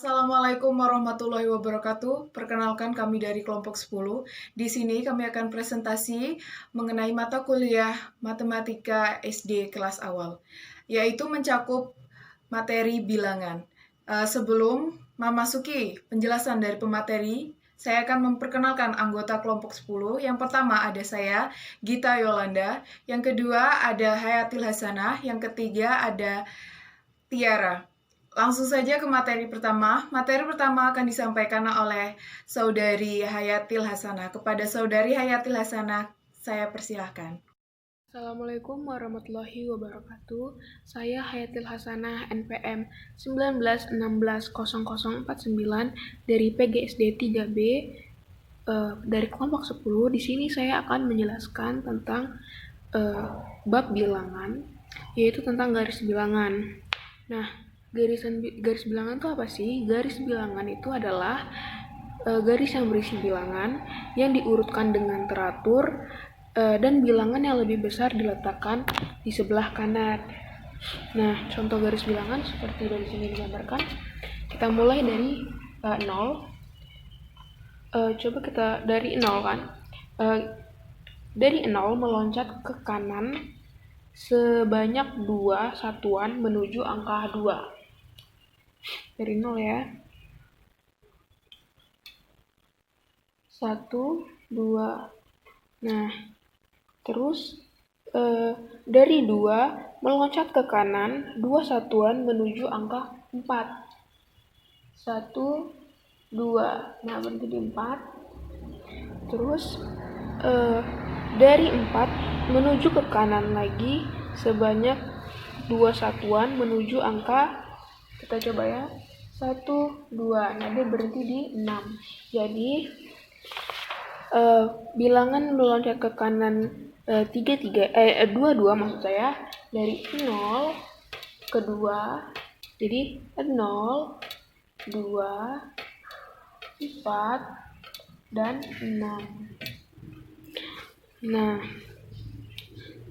Assalamualaikum warahmatullahi wabarakatuh. Perkenalkan kami dari kelompok 10. Di sini kami akan presentasi mengenai mata kuliah Matematika SD kelas awal, yaitu mencakup materi bilangan. Sebelum memasuki penjelasan dari pemateri, saya akan memperkenalkan anggota kelompok 10. Yang pertama ada saya, Gita Yolanda. Yang kedua ada Hayatil Hasanah. Yang ketiga ada Tiara. Langsung saja ke materi pertama. Materi pertama akan disampaikan oleh Saudari Hayatil Hasanah. Kepada Saudari Hayatil Hasanah, saya persilahkan. Assalamualaikum warahmatullahi wabarakatuh. Saya Hayatil Hasanah NPM 19160049 dari PGSD 3B dari kelompok 10. Di sini saya akan menjelaskan tentang bab bilangan, yaitu tentang garis bilangan. Nah, garis bilangan itu apa sih? Garis bilangan itu adalah garis yang berisi bilangan yang diurutkan dengan teratur dan bilangan yang lebih besar diletakkan di sebelah kanan. Nah, contoh garis bilangan seperti dari sini digambarkan. Kita mulai dari 0. Coba kita dari 0 kan. Dari 0 meloncat ke kanan sebanyak 2 satuan menuju angka 2. Dari 0 ya. 1, 2. Nah, terus dari 2 meloncat ke kanan 2 satuan menuju angka 4. 1, 2. Nah, berhenti di 4. Terus dari 4 menuju ke kanan lagi sebanyak 2 satuan menuju angka, kita coba ya, 1, 2. Nah, dia berhenti di 6. Jadi bilangan meloncat ke kanan 2 maksud saya, dari 0 ke 2. Jadi 0, 2, 4, dan 6. Nah,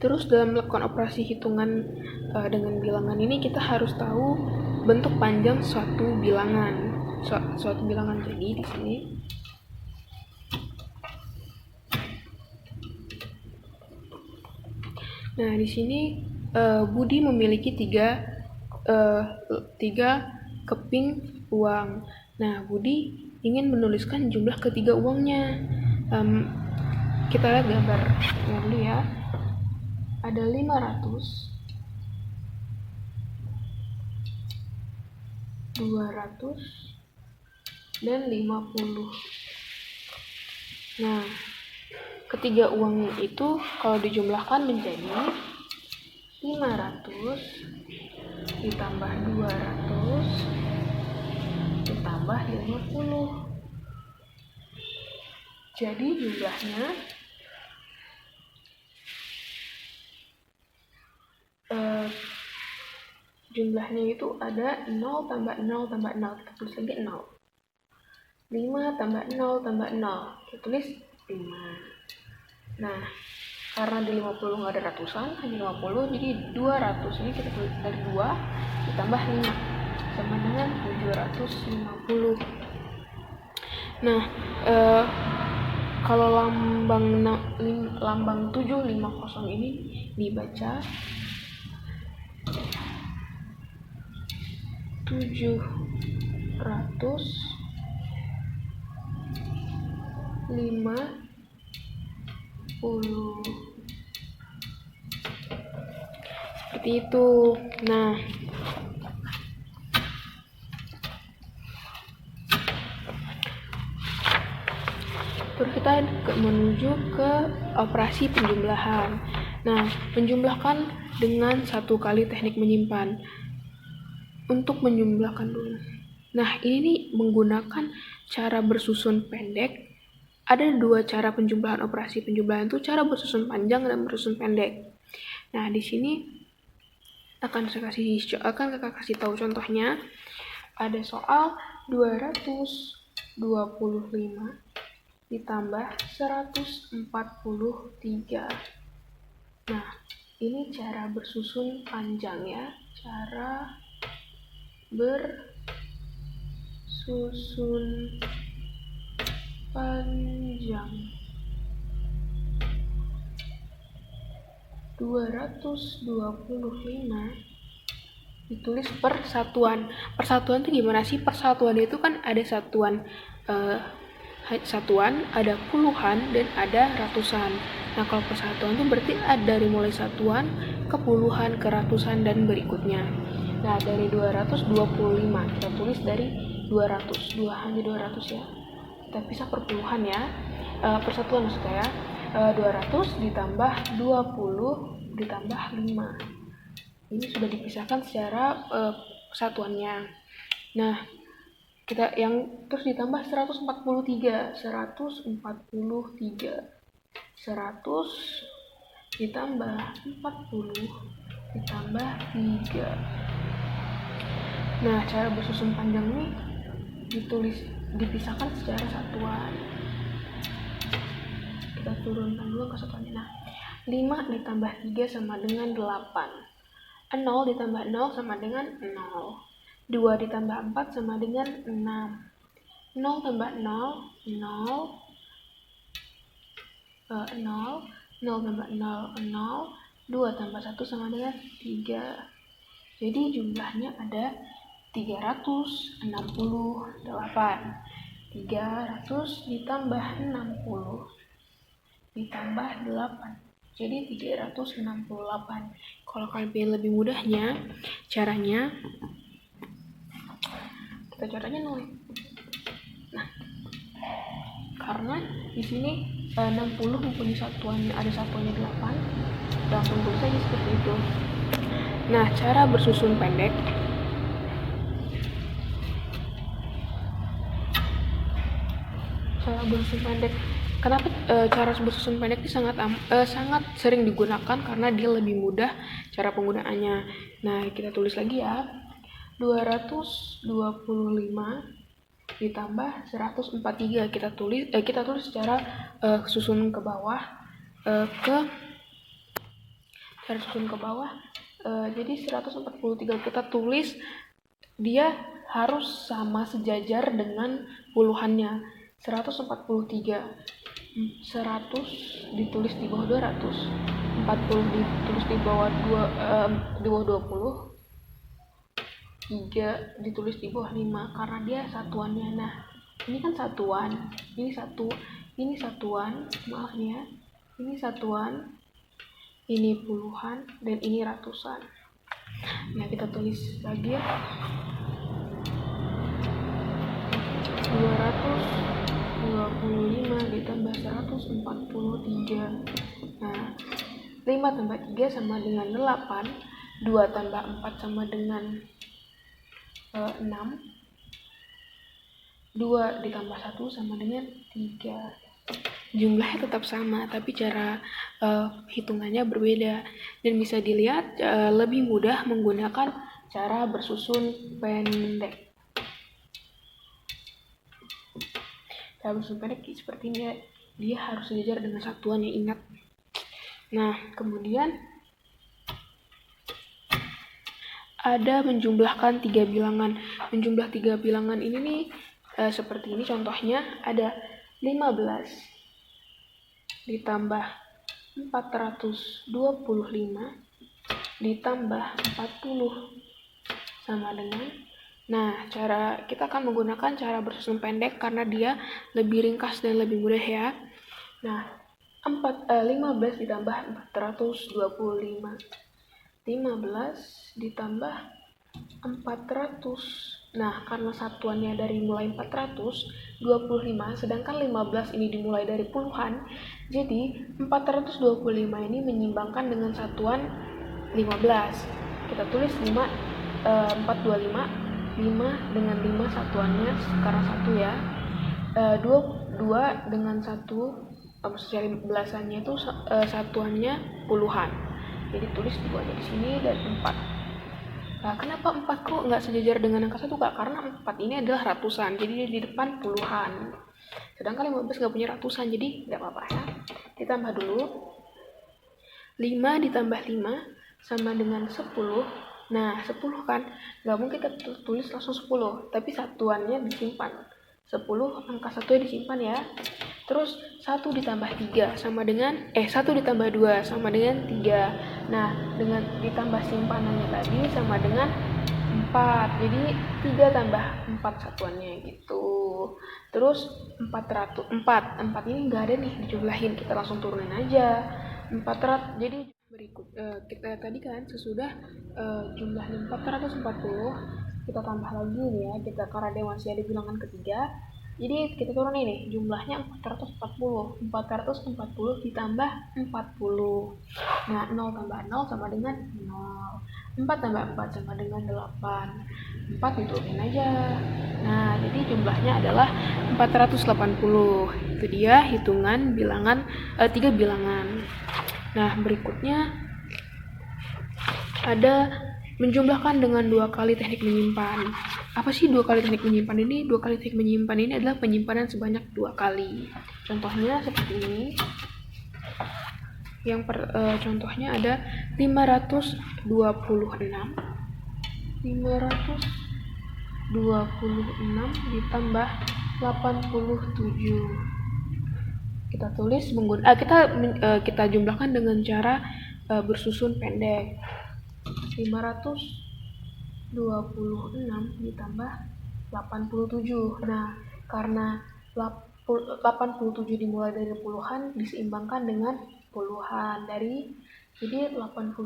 terus dalam melakukan operasi hitungan dengan bilangan ini kita harus tahu bentuk panjang suatu bilangan. Jadi di sini Nah, di sini Budi memiliki tiga keping uang. Nah, Budi ingin menuliskan jumlah ketiga uangnya. Kita lihat gambarnya dulu ya. Ada 500, 200, dan 50. Nah, ketiga uang itu kalau dijumlahkan menjadi 500 ditambah 200 ditambah 50. Jadi jumlahnya itu ada 0 tambah 0 tambah 0. Kita tulis lagi 0. 5 tambah 0 tambah 0. Kita tulis 5. Nah, karena di 50 nggak ada ratusan, hanya 50, jadi 200 ini kita tulis dari 2 ditambah 5 sama dengan 750. Nah, kalau lambang 750 ini dibaca 750. Seperti itu. Nah, terus kita menuju ke operasi penjumlahan. Nah, menjumlahkan dengan satu kali teknik menyimpan. Untuk menjumlahkan dulu. Nah, ini nih menggunakan cara bersusun pendek. Ada 2 cara penjumlahan. Operasi penjumlahan itu cara bersusun panjang dan bersusun pendek. Nah, di sini akan kakak kasih tahu contohnya. Ada soal 225 ditambah 143. Nah, ini cara bersusun panjangnya, cara bersusun susun panjang 225 ditulis persatuan. Persatuan itu gimana sih? Persatuan itu kan ada satuan ada puluhan dan ada ratusan. Nah, kalau persatuan itu berarti ada dari mulai satuan ke puluhan ke ratusan dan berikutnya. Nah, dari 225 kita tulis dari 200, hanya 200 ya. Kita pisah per puluhan ya. Persatuan maksudnya ya. 200 ditambah 20 ditambah 5. Ini sudah dipisahkan secara persatuannya. Nah, kita yang terus ditambah 143 100 ditambah 40 ditambah 3. Nah, cara bersusun panjang ini dipisahkan secara satuan. Kita turunkan dulu kesatuannya. Nah, 5 ditambah 3 sama dengan 8. 0 ditambah 0 sama dengan 0. 2 ditambah 4 sama dengan 6. 0 tambah 0, 0. 0 tambah 0, 0. 2 tambah 1 sama dengan 3. Jadi jumlahnya ada 368. 300 ditambah 60 ditambah 8. Jadi 368. Kalau kalian pengen lebih mudahnya, caranya nulis. Nah, karena di sini 60 mempunyai satuannya, ada satuannya 8, langsung tulis aja seperti itu. Nah, cara bersusun pendek. Kenapa cara bersusun pendek ini sangat sering digunakan karena dia lebih mudah cara penggunaannya. Nah, kita tulis lagi ya. 225 ditambah 143 kita tulis secara susun ke bawah jadi 143 kita tulis dia harus sama sejajar dengan puluhannya. 143 100 ditulis di bawah 200, 40 ditulis di bawah 20, 3 ditulis di bawah 5 karena dia satuannya. Nah, ini kan satuan, ini satuan, maaf ya, ini satuan, ini puluhan, dan ini ratusan. Nah, kita tulis lagi ya. 225 ditambah 143. Nah, 5 tambah 3 sama dengan 8. 2 tambah 4 sama dengan 6. 2 ditambah 1 sama dengan 3. Jumlahnya tetap sama, tapi cara hitungannya berbeda. Dan bisa dilihat lebih mudah menggunakan cara bersusun pendek. Cara bersusun pendek seperti ini, dia harus sejajar dengan satuan yang ingat. Nah, kemudian ada menjumlahkan 3 bilangan. Menjumlah 3 bilangan ini nih seperti ini contohnya, ada 15 ditambah 425 ditambah 40 sama dengan. Nah, kita akan menggunakan cara bersusun pendek karena dia lebih ringkas dan lebih mudah ya. Nah, 15 ditambah 425. 15 ditambah 400. Nah, karena satuannya dari mulai 425, sedangkan 15 ini dimulai dari puluhan, jadi 425 ini menyimbangkan dengan satuan 15. Kita tulis 425, 5 dengan 5 satuannya sekarang 1 ya. 2 dengan 1, maksudnya belasannya itu satuannya puluhan. Jadi tulis 2 di sini dan 4. Nah, kenapa 4 kok nggak sejajar dengan angka 1 Kak? Karena 4 ini adalah ratusan, jadi di depan puluhan. Sedangkan 15 nggak punya ratusan, jadi nggak apa-apa ya. Ditambah dulu. 5 ditambah 5 sama dengan 10. Nah, 10 kan, nggak mungkin kita tulis langsung 10, tapi satuannya disimpan. 10, angka satunya disimpan ya. Terus 1 ditambah 3 sama dengan, 1 ditambah 2 sama dengan 3. Nah, dengan ditambah simpanannya tadi sama dengan 4. Jadi 3 tambah 4 satuannya gitu. Terus 4 ini nggak ada nih dijumlahin, kita langsung turunin aja. 400, jadi berikut kita tadi kan sesudah jumlahnya 440, kita tambah lagi nih ya, kita karena dia masih ada bilangan ketiga, jadi kita turunin nih jumlahnya 440 ditambah 40. Nah, 0 tambah 0 sama dengan 0. 4 tambah 4 sama dengan 8. 4 diturunin aja. Nah, jadi jumlahnya adalah 480. Itu dia hitungan bilangan 3 bilangan. Nah, berikutnya ada menjumlahkan dengan 2 kali teknik menyimpan. Apa sih 2 kali teknik menyimpan ini? 2 kali teknik menyimpan ini adalah penyimpanan sebanyak 2 kali. Contohnya seperti ini. Contohnya ada 526 ditambah 87. Kita tulis kita jumlahkan dengan cara bersusun pendek. 526 ditambah 87. Nah, karena 87 dimulai dari puluhan diseimbangkan dengan puluhan jadi 87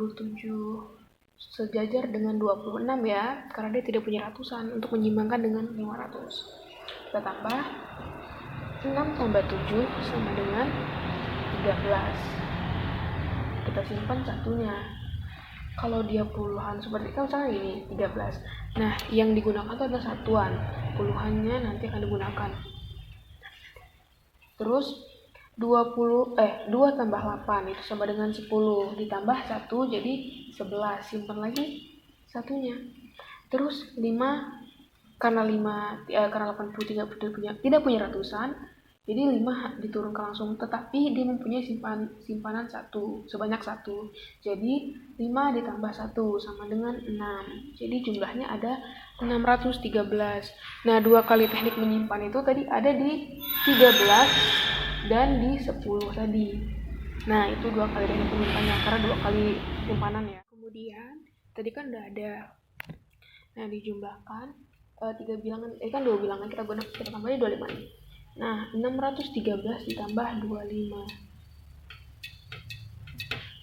sejajar dengan 26 ya, karena dia tidak punya ratusan untuk menyeimbangkan dengan 500. Kita tambah 6 tambah 7 sama dengan 13. Kita simpan satunya. Kalau dia puluhan seperti itu misalnya gini, 13. Nah, yang digunakan itu adalah satuan. Puluhannya nanti akan digunakan. Terus 2 tambah 8 itu sama dengan 10, ditambah 1 jadi 11, simpan lagi satunya. Terus 5 karena 83 tidak punya ratusan, jadi 5 diturunkan langsung, tetapi dia mempunyai simpanan 1 sebanyak 1. Jadi 5 ditambah 1 sama dengan 6. Jadi jumlahnya ada 613. Nah, 2 kali teknik menyimpan itu tadi ada di 13 dan di 10 tadi. Nah, itu 2 kali teknik menyimpannya karena 2 kali simpanan ya. Kemudian tadi kan udah ada. Nah, dijumlahkan 3 bilangan, kan 2 bilangan kita tambahnya 25 nih. Nah, 613 ditambah 25.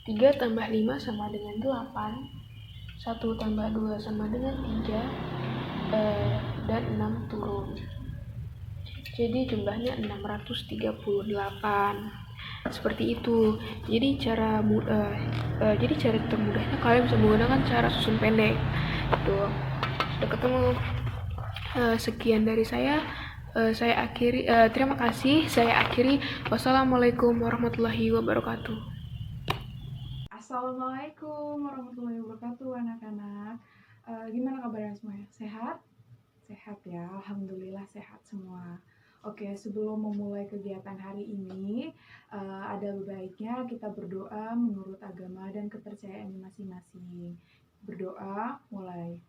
3 tambah 5 sama dengan 8. 1 tambah 2 sama dengan 3. Dan 6 turun. Jadi jumlahnya 638. Seperti itu. Jadi cara termudahnya kalian bisa menggunakan cara susun pendek. Itu sudah ketemu. Sekian dari saya. Saya akhiri. Terima kasih. Saya akhiri. Wassalamualaikum warahmatullahi wabarakatuh. Assalamualaikum warahmatullahi wabarakatuh anak-anak. Gimana kabarnya semuanya? Sehat? Sehat ya, alhamdulillah sehat semua. Oke, sebelum memulai kegiatan hari ini, ada baiknya kita berdoa menurut agama dan kepercayaan masing-masing. Berdoa, mulai.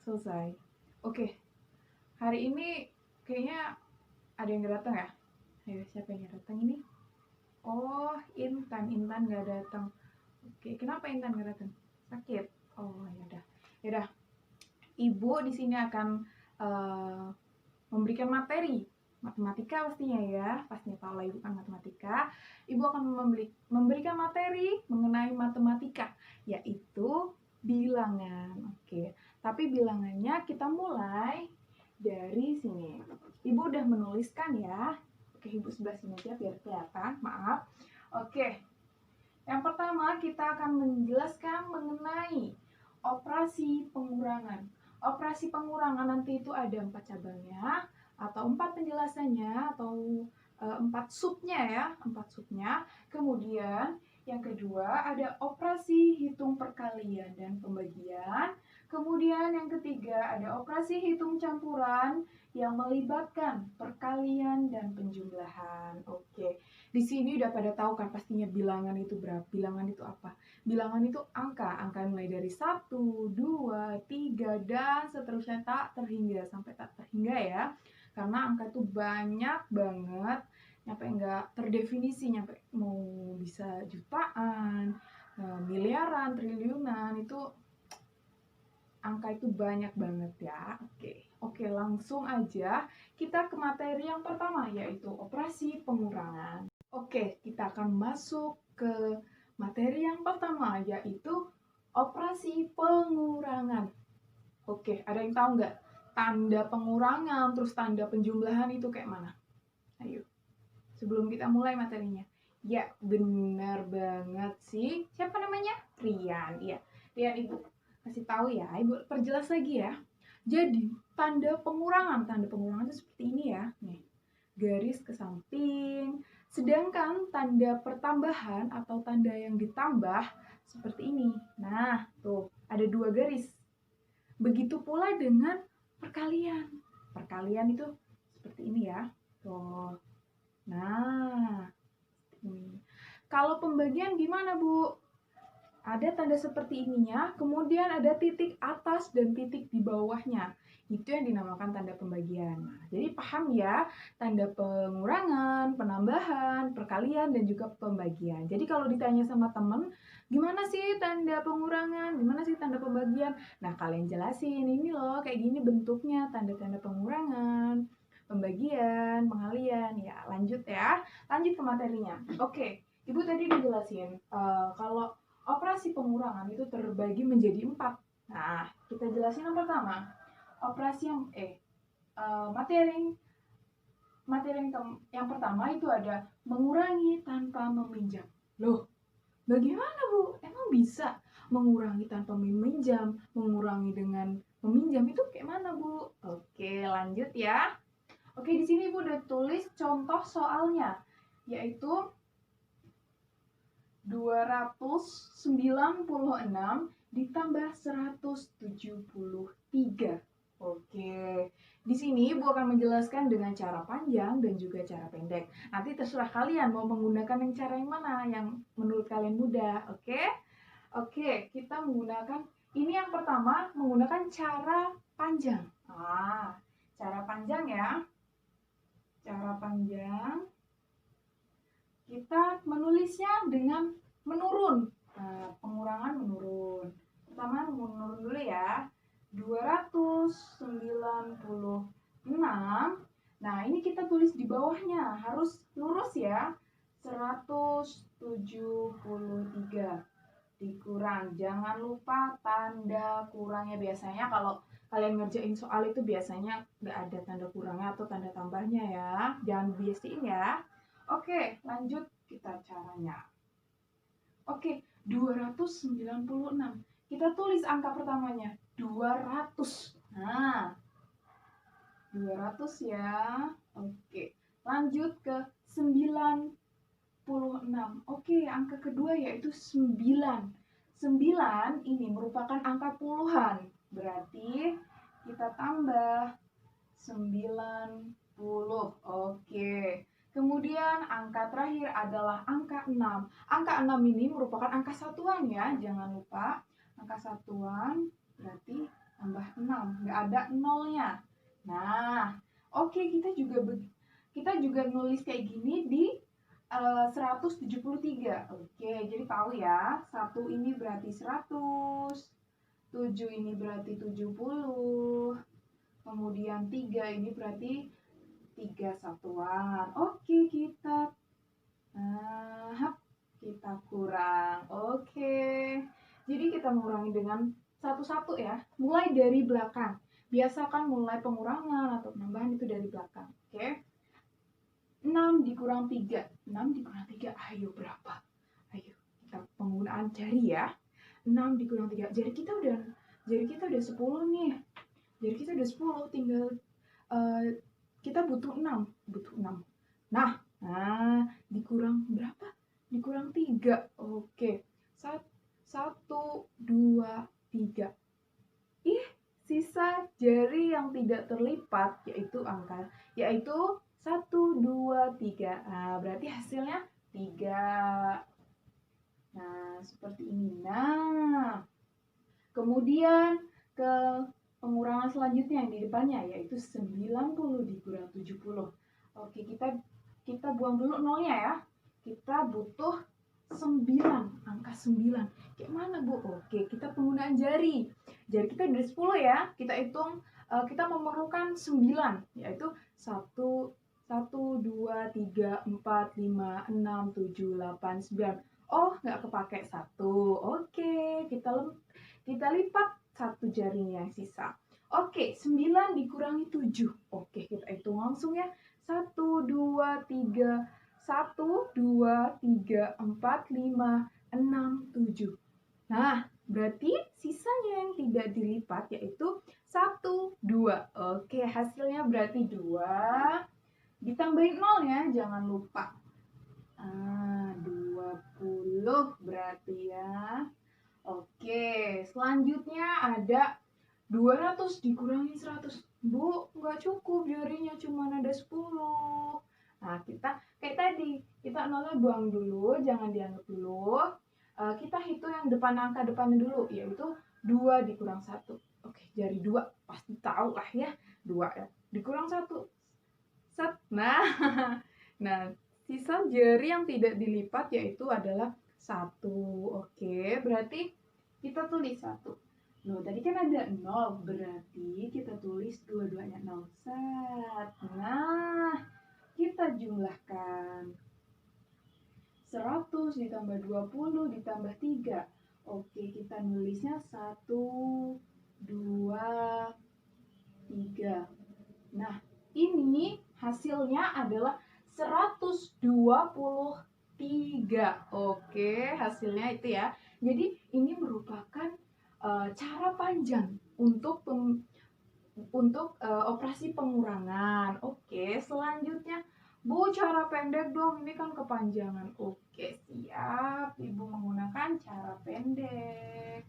Selesai. Oke, hari ini kayaknya ada yang datang ya? Ayo, siapa yang datang ini? Oh, Intan nggak datang. Oke, kenapa Intan nggak datang? Sakit. Oh, yaudah. Ibu di sini akan memberikan materi matematika pastinya ya. Pastinya tahu lah ibu kan matematika. Ibu akan memberikan materi mengenai matematika, yaitu bilangan. Oke, tapi bilangannya kita mulai dari sini. Ibu udah menuliskan ya. Oke, ibu sebelah sini aja biar kelihatan. Maaf. Oke. Yang pertama kita akan menjelaskan mengenai operasi pengurangan. Operasi pengurangan nanti itu ada 4 cabangnya atau 4 penjelasannya atau 4 subnya ya, 4 subnya. Kemudian yang kedua ada operasi hitung perkalian dan pembagian. Kemudian yang ketiga ada operasi hitung campuran yang melibatkan perkalian dan penjumlahan. Oke. Di sini udah pada tahu kan pastinya bilangan itu berapa? Bilangan itu apa? Bilangan itu angka. Angka mulai dari 1, 2, 3, dan seterusnya tak terhingga. Sampai tak terhingga ya. Karena angka itu banyak banget. Nyampe nggak terdefinisi. Nyampe mau bisa jutaan, miliaran, triliunan. Itu angka itu banyak banget ya. Oke, langsung aja kita ke materi yang pertama, yaitu operasi pengurangan. Oke, kita akan masuk ke materi yang pertama, yaitu operasi pengurangan. Oke, ada yang tahu nggak tanda pengurangan terus tanda penjumlahan itu kayak mana? Ayo, sebelum kita mulai materinya. Ya, benar banget sih. Siapa namanya? Rian. Iya, Rian, Ibu kasih tahu ya. Ibu perjelas lagi ya. Jadi, tanda pengurangan itu seperti ini ya. Nih, garis ke samping. Sedangkan tanda pertambahan atau tanda yang ditambah seperti ini. Nah, tuh ada 2 garis. Begitu pula dengan perkalian. Perkalian itu seperti ini ya. Tuh. Nah, kalau pembagian gimana, Bu? Ada tanda seperti ininya, kemudian ada titik atas dan titik di bawahnya. Itu yang dinamakan tanda pembagian. Nah, jadi paham ya, tanda pengurangan, penambahan, perkalian, dan juga pembagian. Jadi kalau ditanya sama temen, gimana sih tanda pengurangan, gimana sih tanda pembagian? Nah, kalian jelasin, ini loh, kayak gini bentuknya, tanda-tanda pengurangan, pembagian, pengalian. Ya, lanjut ya. Lanjut ke materinya. Oke, Ibu tadi dijelasin, kalau operasi pengurangan itu terbagi menjadi 4. Nah, kita jelasin yang pertama. Operasi materi yang pertama itu ada mengurangi tanpa meminjam. Loh, bagaimana Bu? Emang bisa mengurangi tanpa meminjam, mengurangi dengan meminjam itu kayak mana Bu? Oke, lanjut ya. Oke, di sini Ibu udah tulis contoh soalnya, yaitu 296 ditambah 173. Oke. Di sini Ibu akan menjelaskan dengan cara panjang dan juga cara pendek. Nanti terserah kalian mau menggunakan cara yang mana yang menurut kalian mudah, oke? Oke, kita menggunakan ini yang pertama menggunakan cara panjang. Cara panjang ya. Cara panjang kita menulisnya dengan menurun. Nah, pengurangan menurun. Pertama menurun dulu ya. 296. Nah, ini kita tulis di bawahnya. Harus lurus ya. 173. Dikurang. Jangan lupa tanda kurangnya. Biasanya kalau kalian ngerjain soal itu biasanya nggak ada tanda kurangnya atau tanda tambahnya ya. Jangan biasain ya. Oke, lanjut kita caranya. Oke, 296. Kita tulis angka pertamanya, 200. Nah, 200 ya. Oke, lanjut ke 96. Oke, angka kedua yaitu 9. 9 ini merupakan angka puluhan. Berarti kita tambah 90. Oke. Kemudian angka terakhir adalah angka 6. Angka 6 ini merupakan angka satuan ya, jangan lupa. Angka satuan berarti tambah 6, nggak ada nolnya. Nah, oke, kita juga nulis kayak gini di 173. Oke, jadi tahu ya, 1 ini berarti 100, 7 ini berarti 70, kemudian 3 ini berarti 3 satuan. Oke, kita kurang. Oke. Jadi kita mengurangi dengan satu-satu ya. Mulai dari belakang. Biasakan mulai pengurangan atau penambahan itu dari belakang. Oke. 6 dikurang 3. 6 dikurang 3. Ayo berapa? Ayo, kita penggunaan jari ya. 6 dikurang 3. Jari kita udah 10 nih. Jari kita udah 10, tinggal kita butuh 6. Nah, dikurang berapa? Dikurang 3. Oke. 1, 2, 3. Ih, sisa jari yang tidak terlipat yaitu 1, 2, 3. Nah, berarti hasilnya 3. Nah, seperti ini. Nah, kemudian ke pengurangan selanjutnya yang di depannya yaitu 90 dikurang 70. Oke, kita buang dulu nolnya ya. Kita butuh 9, angka 9. Kayak mana, Bu? Oke, kita penggunaan jari. Jari kita dari 10 ya. Kita hitung, kita memerlukan 9, yaitu 1, 2, 3, 4, 5, 6, 7, 8, 9. Oh, nggak kepake 1. Oke, kita lipat 1 jarinya yang sisa. Oke, 9 dikurangi 7. Oke, kita hitung langsung ya. 1, 2, 3, 1, 2, 3, 4, 5, 6, 7. Nah, berarti sisanya yang tidak dilipat yaitu 1, 2. Oke, hasilnya berarti 2. Ditambahin 0 ya, jangan lupa. 20 berarti ya. Oke, selanjutnya ada 200 dikurangi 100. Bu, nggak cukup jarinya, cuma ada 10. Nah, kita kayak tadi, kita nolnya buang dulu, jangan dianggap dulu. Kita hitung yang depan angka depannya dulu, yaitu 2 dikurang 1. Oke, jari 2 pasti tahu lah ya. 2 ya, dikurang 1. Set. Nah, nah, sisa jari yang tidak dilipat yaitu adalah 1. Oke, berarti kita tulis 1. Loh, tadi kan ada 0, berarti kita tulis dua-duanya 0. Set. Nah, kita jumlahkan. 100 ditambah 20 ditambah 3. Oke, kita nulisnya 1, 2, 3. Nah, ini hasilnya adalah 123. Oke, hasilnya itu ya. Jadi ini merupakan cara panjang untuk operasi pengurangan. Oke, selanjutnya Bu, cara pendek dong, ini kan kepanjangan. Oke, siap. Ibu menggunakan cara pendek.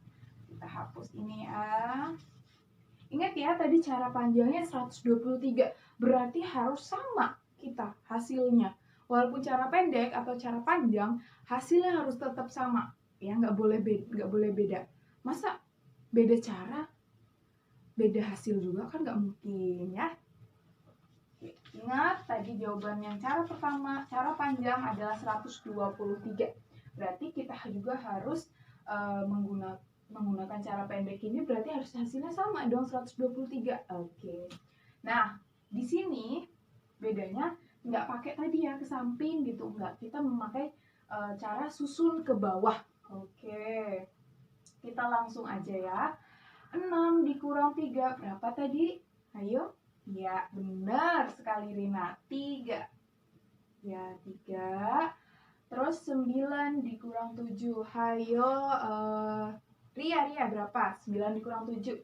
Kita hapus ini ya. Ingat ya, tadi cara panjangnya 123. Berarti harus sama kita hasilnya. Walaupun cara pendek atau cara panjang, hasilnya harus tetap sama. Ya, nggak boleh beda. Masa beda cara, beda hasil juga kan nggak mungkin ya. Ingat, tadi jawaban yang cara pertama, cara panjang adalah 123. Berarti kita juga harus menggunakan cara pendek ini, berarti harus hasilnya sama dong, 123. Oke. Nah, di sini bedanya nggak pakai tadi ya ke samping gitu, nggak. Kita memakai cara susun ke bawah. Oke. Kita langsung aja ya. 6 dikurang 3 berapa tadi? Ayo. Ya, benar sekali Rina. 3. Ya, 3. Terus 9 dikurang 7. Hayo, Ria berapa? 9 dikurang 7.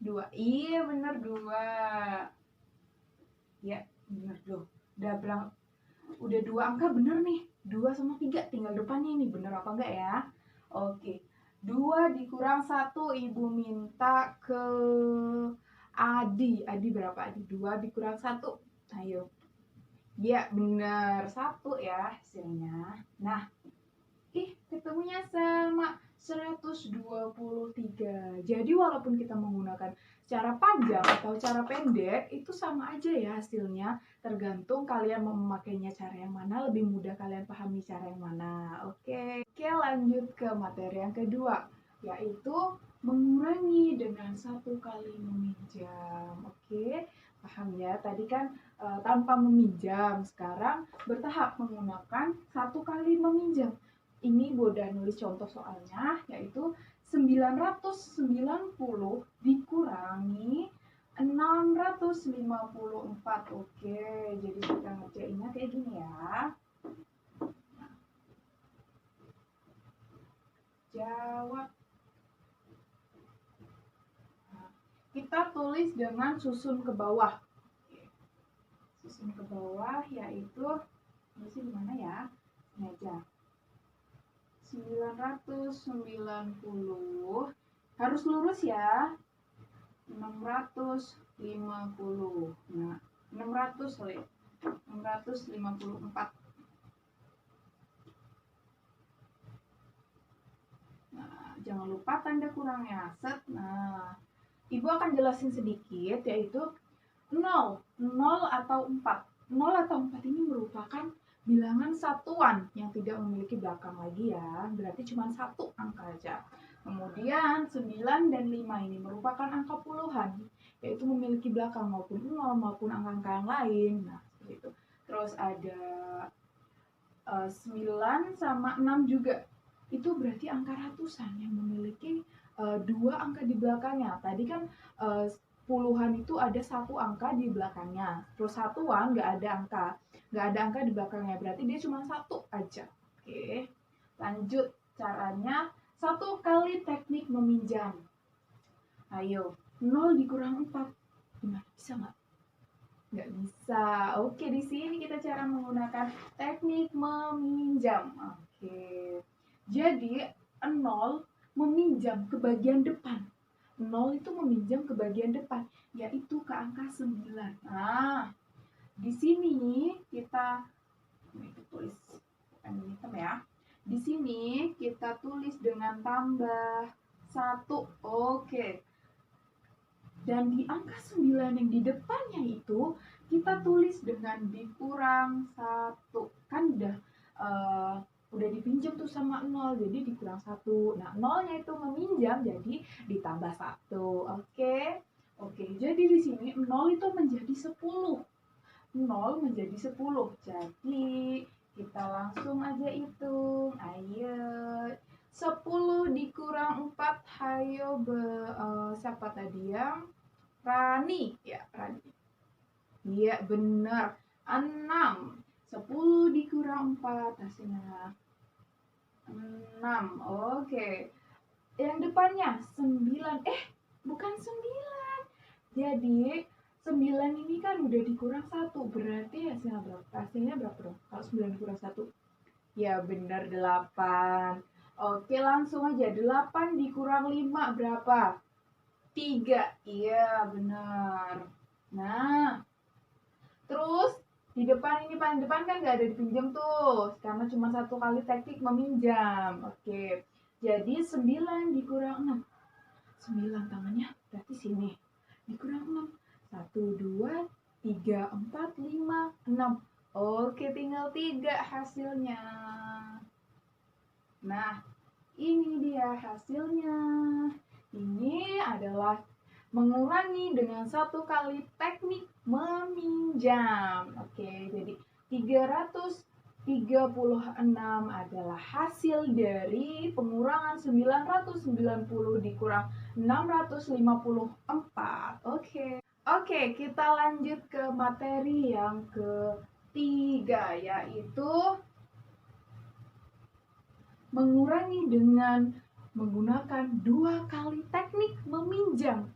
2. Iya, benar 2. Ya, benar loh. Udah 2 angka benar nih. 2 sama 3 tinggal depannya ini. Benar apa enggak ya? Oke. 2 dikurang 1, Ibu minta ke Adi. Adi berapa Adi? 2 dikurang 1. Ayo. Ya, benar. 1 ya hasilnya. Nah, ketemunya sama 123. Jadi walaupun kita menggunakan cara panjang atau cara pendek, itu sama aja ya hasilnya. Tergantung kalian mau memakainya cara yang mana, lebih mudah kalian pahami cara yang mana. Oke, lanjut ke materi yang kedua, yaitu mengurangi dengan 1 kali meminjam. Oke, paham ya? Tadi kan tanpa meminjam, sekarang bertahap menggunakan 1 kali meminjam. Ini Boda nulis contoh soalnya, yaitu 990 dikurangi 654. Oke, jadi kita ngerjainnya kayak gini ya. Jawab. Nah, kita tulis dengan susun ke bawah. Susun ke bawah yaitu, ini sih gimana ya? Ini aja. 990 harus lurus ya. 650. Nah, 654. Nah, jangan lupa tanda kurangnya. Set. Nah, Ibu akan jelasin sedikit, yaitu 0 atau 4. 0 atau 4 ini merupakan bilangan satuan yang tidak memiliki belakang lagi ya. Berarti cuma satu angka aja. Kemudian 9 dan 5 ini merupakan angka puluhan, yaitu memiliki belakang maupun 0 maupun angka-angka yang lain. Nah, seperti itu. Terus ada 9 sama 6 juga. Itu berarti angka ratusan yang memiliki dua angka di belakangnya. Tadi kan puluhan itu ada satu angka di belakangnya. Terus satuan nggak ada angka di belakangnya. Berarti dia cuma satu aja. Oke, lanjut caranya. 1 kali teknik meminjam. Ayo, 0 dikurang 4. Gimana? Bisa nggak? Nggak bisa. Oke, di sini kita cara menggunakan teknik meminjam. Oke. Jadi 0 meminjam ke bagian depan. 0 itu meminjam ke bagian depan, yaitu ke angka 9. Nah, di sini kita tulis hitam ya. Di sini kita tulis dengan tambah 1. Oke. Dan di angka 9 yang di depannya itu kita tulis dengan dikurang 1. Kan udah dipinjam tuh sama 0, jadi dikurang 1. Nah, 0-nya itu meminjam, jadi ditambah 1. Oke. Jadi di sini 0 itu menjadi 10. 0 menjadi 10. Jadi kita langsung aja hitung. Ayo. 10 dikurang 4. Hayo siapa tadi yang? Rani. Ya, Rani. Iya, benar. 6. 10 dikurang 4 hasilnya 6. Oke. Yang depannya 9. Bukan 9. Jadi 9 ini kan udah dikurang 1. Berarti hasilnya berapa? Hasilnya berapa dong? Kalau 9 dikurang 1. Ya, benar 8. Oke, langsung aja. 8 dikurang 5 berapa? 3. Iya, benar. Nah, terus di depan ini paling depan kan nggak ada dipinjam tuh, karena cuma 1 kali teknik meminjam. Oke, jadi 9 dikurang 6. 9 tangannya berarti sini. Dikurang 6. 1, 2, 3, 4, 5, 6. Oke, tinggal 3 hasilnya. Nah, ini dia hasilnya. Ini adalah mengurangi dengan 1 kali teknik meminjam. Oke, jadi 336 adalah hasil dari pengurangan 990 dikurang 654. Oke, kita lanjut ke materi yang ketiga, yaitu mengurangi dengan menggunakan 2 kali teknik meminjam.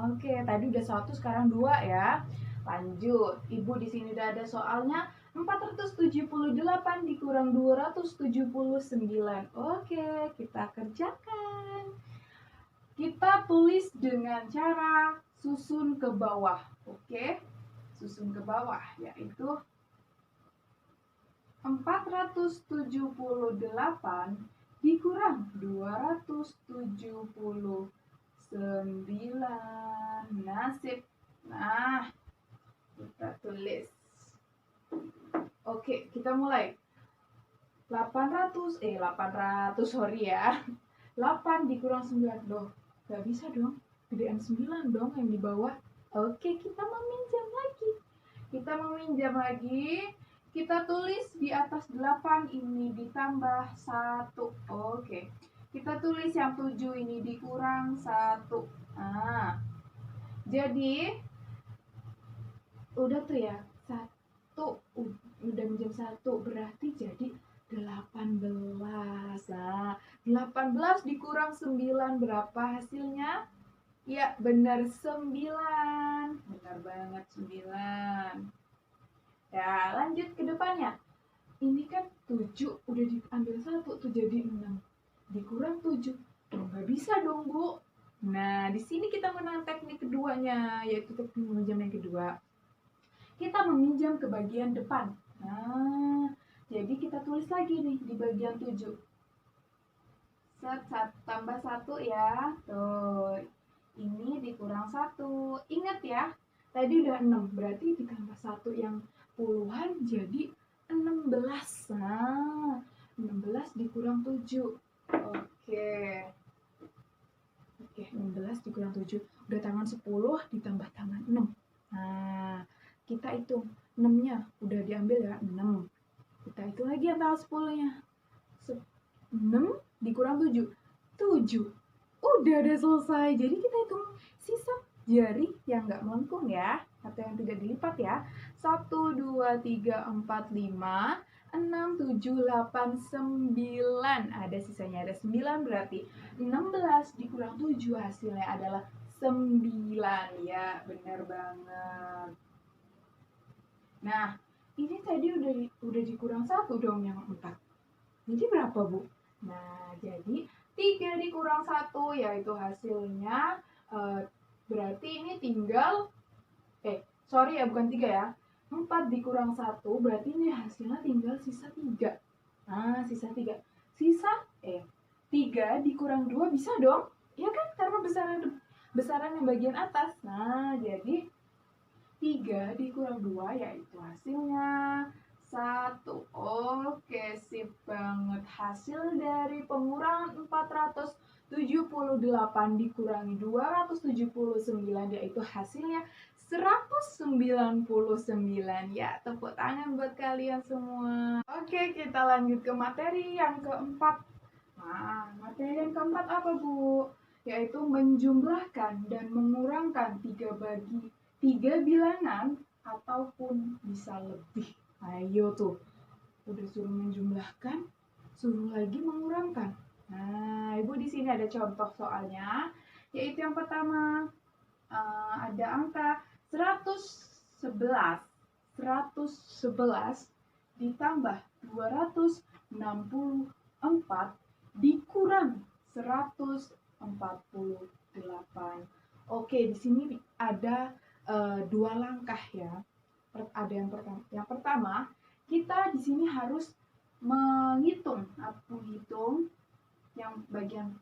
Oke, tadi udah 1, sekarang 2 ya. Lanjut. Ibu di sini udah ada soalnya. 478 dikurang 279. Oke, kita kerjakan. Kita tulis dengan cara susun ke bawah. Oke. Susun ke bawah, yaitu 478 dikurang 279. Nasib. Nah, kita tulis. Oke, kita mulai. 800, sorry ya. 8 dikurang 9. Loh, gak bisa dong. Gedean 9 dong yang di bawah. Oke, kita meminjam lagi. Kita tulis di atas 8 ini ditambah 1. Oke. Kita tulis yang 7 ini dikurang 1. Nah, jadi udah tuh ya. 1 udah minjam 1 berarti jadi 18. Nah, 18 dikurang 9 berapa hasilnya? Ya, benar 9. Benar banget 9. Ya, lanjut ke depannya. Ini kan 7 udah diambil 1 tuh jadi 6. Dikurang 7. Tuh nggak bisa dong, Bu. Nah, di sini kita mengenal teknik keduanya, yaitu teknik meminjam yang kedua. Kita meminjam ke bagian depan. Nah, jadi kita tulis lagi nih di bagian 7. Tambah 1 ya. Tuh, ini dikurang 1. Ingat ya, tadi udah 6. Berarti ditambah 1 yang puluhan jadi 16. Nah, 16 dikurang 7. Oke. Oke, 16 dikurang 7. Udah tangan 10 ditambah tangan 6. Nah, kita hitung. 6-nya udah diambil ya, 6. Kita hitung lagi yang tanggal 10-nya. 6 dikurang 7. 7. Udah selesai. Jadi kita hitung sisa jari yang nggak melengkung ya, atau yang tidak dilipat ya. 1, 2, 3, 4, 5, 6, 7, 8, 9. Ada sisanya, ada 9 berarti 16 dikurang 7 hasilnya adalah 9. Ya, benar banget. Nah, ini tadi udah dikurang 1 dong yang 4. Jadi berapa, Bu? Nah, jadi 3 dikurang 1 yaitu hasilnya berarti ini tinggal sorry ya, bukan 3 ya. 4 dikurang 1 berarti ini hasilnya tinggal sisa 3. Nah, sisa 3. Sisa 3 dikurang 2 bisa dong? Ya kan? Karena besaran yang bagian atas. Nah, jadi 3 dikurang 2 yaitu hasilnya 1. Oke, sip banget. Hasil dari pengurangan 478 dikurangi 279 yaitu hasilnya 199. Ya, tepuk tangan buat kalian semua. Oke, kita lanjut ke materi yang keempat. Nah, materi yang keempat apa, Bu? Yaitu menjumlahkan dan mengurangkan 3 bilangan ataupun bisa lebih. Ayo tuh, udah suruh menjumlahkan, suruh lagi mengurangkan. Nah, Ibu di sini ada contoh soalnya, yaitu yang pertama ada angka 111. 111 ditambah 264 dikurang 148. Oke, di sini ada 2 langkah ya. Ada yang pertama. Yang pertama, kita di sini harus menghitung yang bagian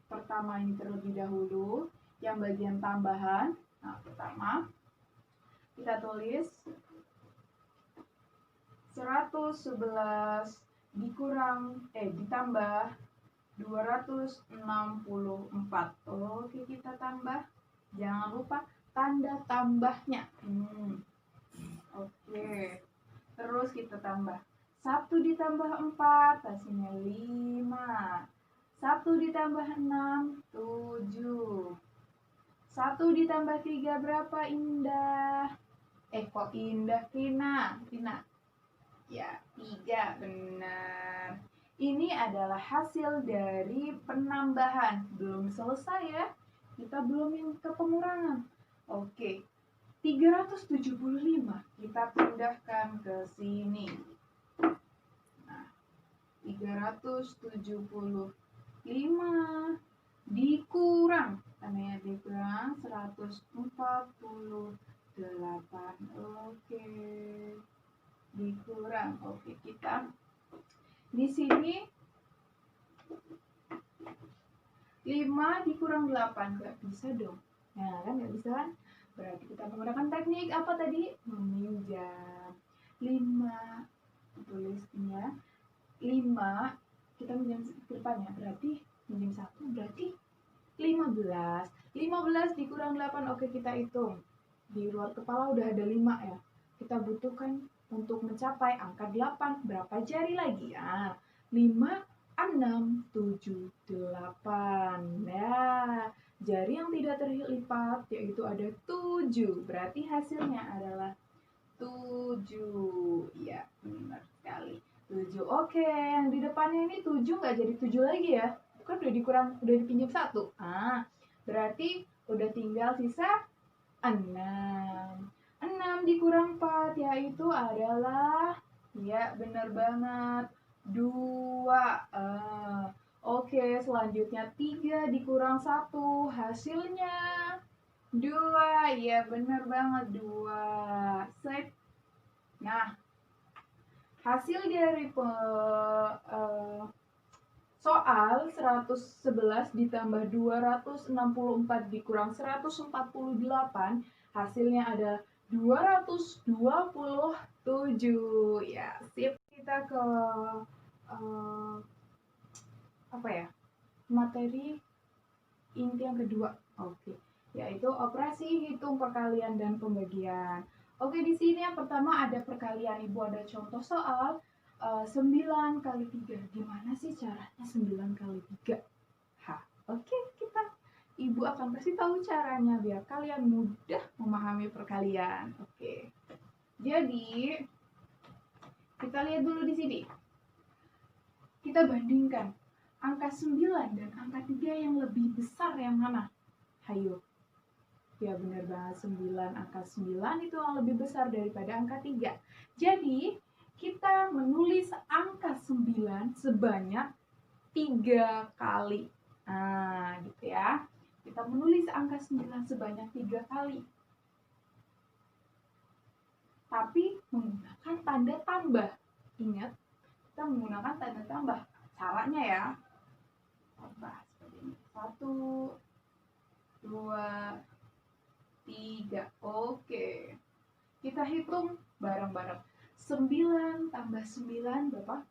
pertama ini terlebih dahulu, yang bagian tambahan. Nah, pertama kita tulis 111 ditambah 264. Oke, kita tambah. Jangan lupa tanda tambahnya. Oke. Terus kita tambah. 1 ditambah 4 hasilnya 5. 1 ditambah 6 7. 1 ditambah 3 berapa, Indah? Kok Indah, Rina? Ya, 3, benar. Ini adalah hasil dari penambahan. Belum selesai ya. Kita belum yang ke pengurangan. Oke. 375 kita pindahkan ke sini. Nah, 375 dikurang, tandanya dikurang 148. Oke. Dikurang. Oke, kita di sini 5 dikurang 8. Gak bisa dong. Nah, kan gak bisa kan? Berarti kita menggunakan teknik apa tadi? Meminjam. 5, tulisnya 5, kita minjam ke depannya, berarti minjam 1, berarti 15. 15 dikurang 8, oke kita hitung. Di luar kepala udah ada 5 ya. Kita butuhkan untuk mencapai angka 8, berapa jari lagi? 5, 6, 7, 8. Nah, jari yang tidak terlipat yaitu ada 7. Berarti hasilnya adalah 7. Ya, benar sekali. 7. Oke, yang di depannya ini 7 nggak jadi 7 lagi ya. Kan udah dipinjam 1. Berarti udah tinggal sisa 6. 6 dikurang 4 yaitu adalah, ya benar banget, 2. Oke, selanjutnya 3 dikurang 1, hasilnya 2. Ya, benar banget 2. Sip. Nah, hasil dari soal 111 ditambah 264 dikurang 148, hasilnya ada 227. Ya, sip. Kita ke apa ya? Materi inti yang kedua. Oke, yaitu operasi hitung perkalian dan pembagian. Oke, di sini yang pertama ada perkalian. Ibu ada contoh soal 9 kali 3. Gimana sih caranya 9 kali 3? Oke, Ibu akan kasih tahu caranya biar kalian mudah memahami perkalian. Oke. Jadi, kita lihat dulu di sini. Kita bandingkan angka 9 dan angka 3 yang lebih besar yang mana? Hayo. Ya benar banget, 9. Angka 9 itu yang lebih besar daripada angka 3. Jadi, kita menulis angka 9 sebanyak 3 kali. Nah, gitu ya. Kita menulis angka 9 sebanyak 3 kali. Tapi menggunakan tanda tambah. Ingat, kita menggunakan tanda tambah. Caranya ya. Tambah seperti ini. 1, 2, 3. Oke. Kita hitung bareng-bareng. 9 tambah 9 berapa?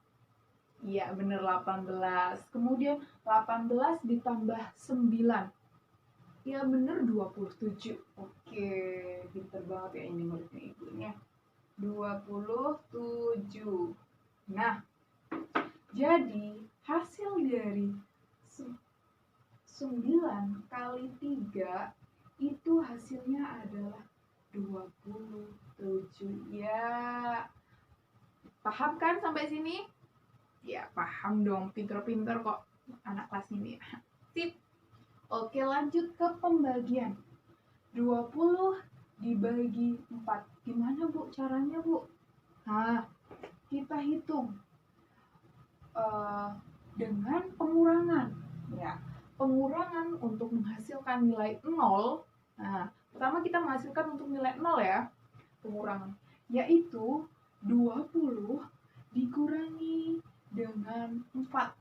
Iya, bener 18. Kemudian 18 ditambah 9. Ya bener 27. Oke, pinter banget ya ini muridnya ibunya. 27. Nah, jadi hasil dari 9 kali 3 itu hasilnya adalah 27. Ya, paham kan sampai sini? Ya, paham dong. Pinter-pinter kok anak kelas ini. Sip. Oke, lanjut ke pembagian. 20 dibagi 4. Gimana, Bu, caranya, Bu? Nah, kita hitung dengan pengurangan. Ya, pengurangan untuk menghasilkan nilai 0. Nah, pertama kita menghasilkan untuk nilai 0 ya. Pengurangan. Yaitu 20 dikurangi dengan 4.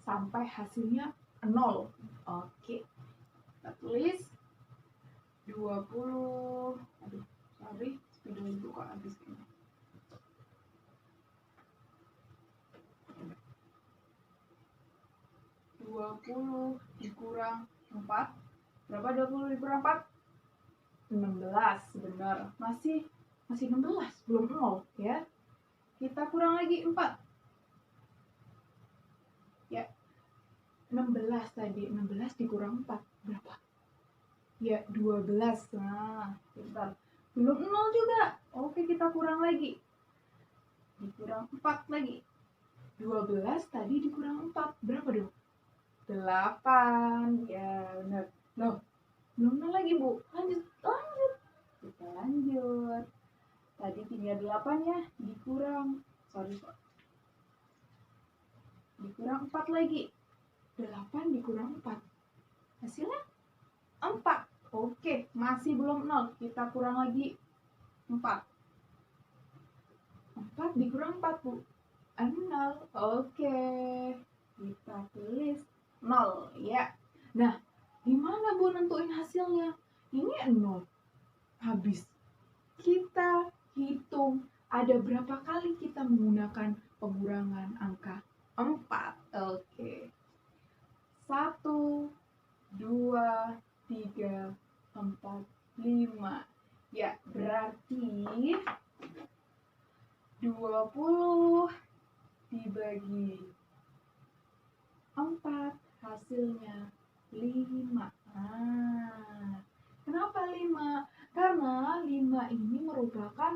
Sampai hasilnya 0. Oke. Kita tulis 20. Aduh, sorry. Spidol itu kok habis ini. 20 dikurang 4. Berapa 20 dikurang 4? 16, benar. Masih 16, belum 0 ya. Kita kurang lagi 4. Ya. 16 tadi, 16 dikurang 4 berapa? Ya, 12. Nah, bentar. Belum 0 juga. Oke, kita kurang lagi. Dikurang 4 lagi. 12 tadi dikurang 4 berapa dong? 8. Ya, benar. Loh, belum 0 lagi, Bu. Lanjut. Kita lanjut. Tadi tinggal 8 ya, dikurang. Dikurang 4 lagi. 8 dikurang 4. Hasilnya 4. Oke, masih belum 0. Kita kurang lagi 4. 4 dikurang 4, Bu. 0. Oke. Kita tulis 0 ya. Nah, gimana Bu nentuin hasilnya? Ini 0. Habis. Kita hitung ada berapa kali kita menggunakan pengurangan angka 4. Oke. 1, 2, 3, 4, 5. Ya, berarti 20 dibagi 4 hasilnya 5. Nah, kenapa 5? Karena 5 ini merupakan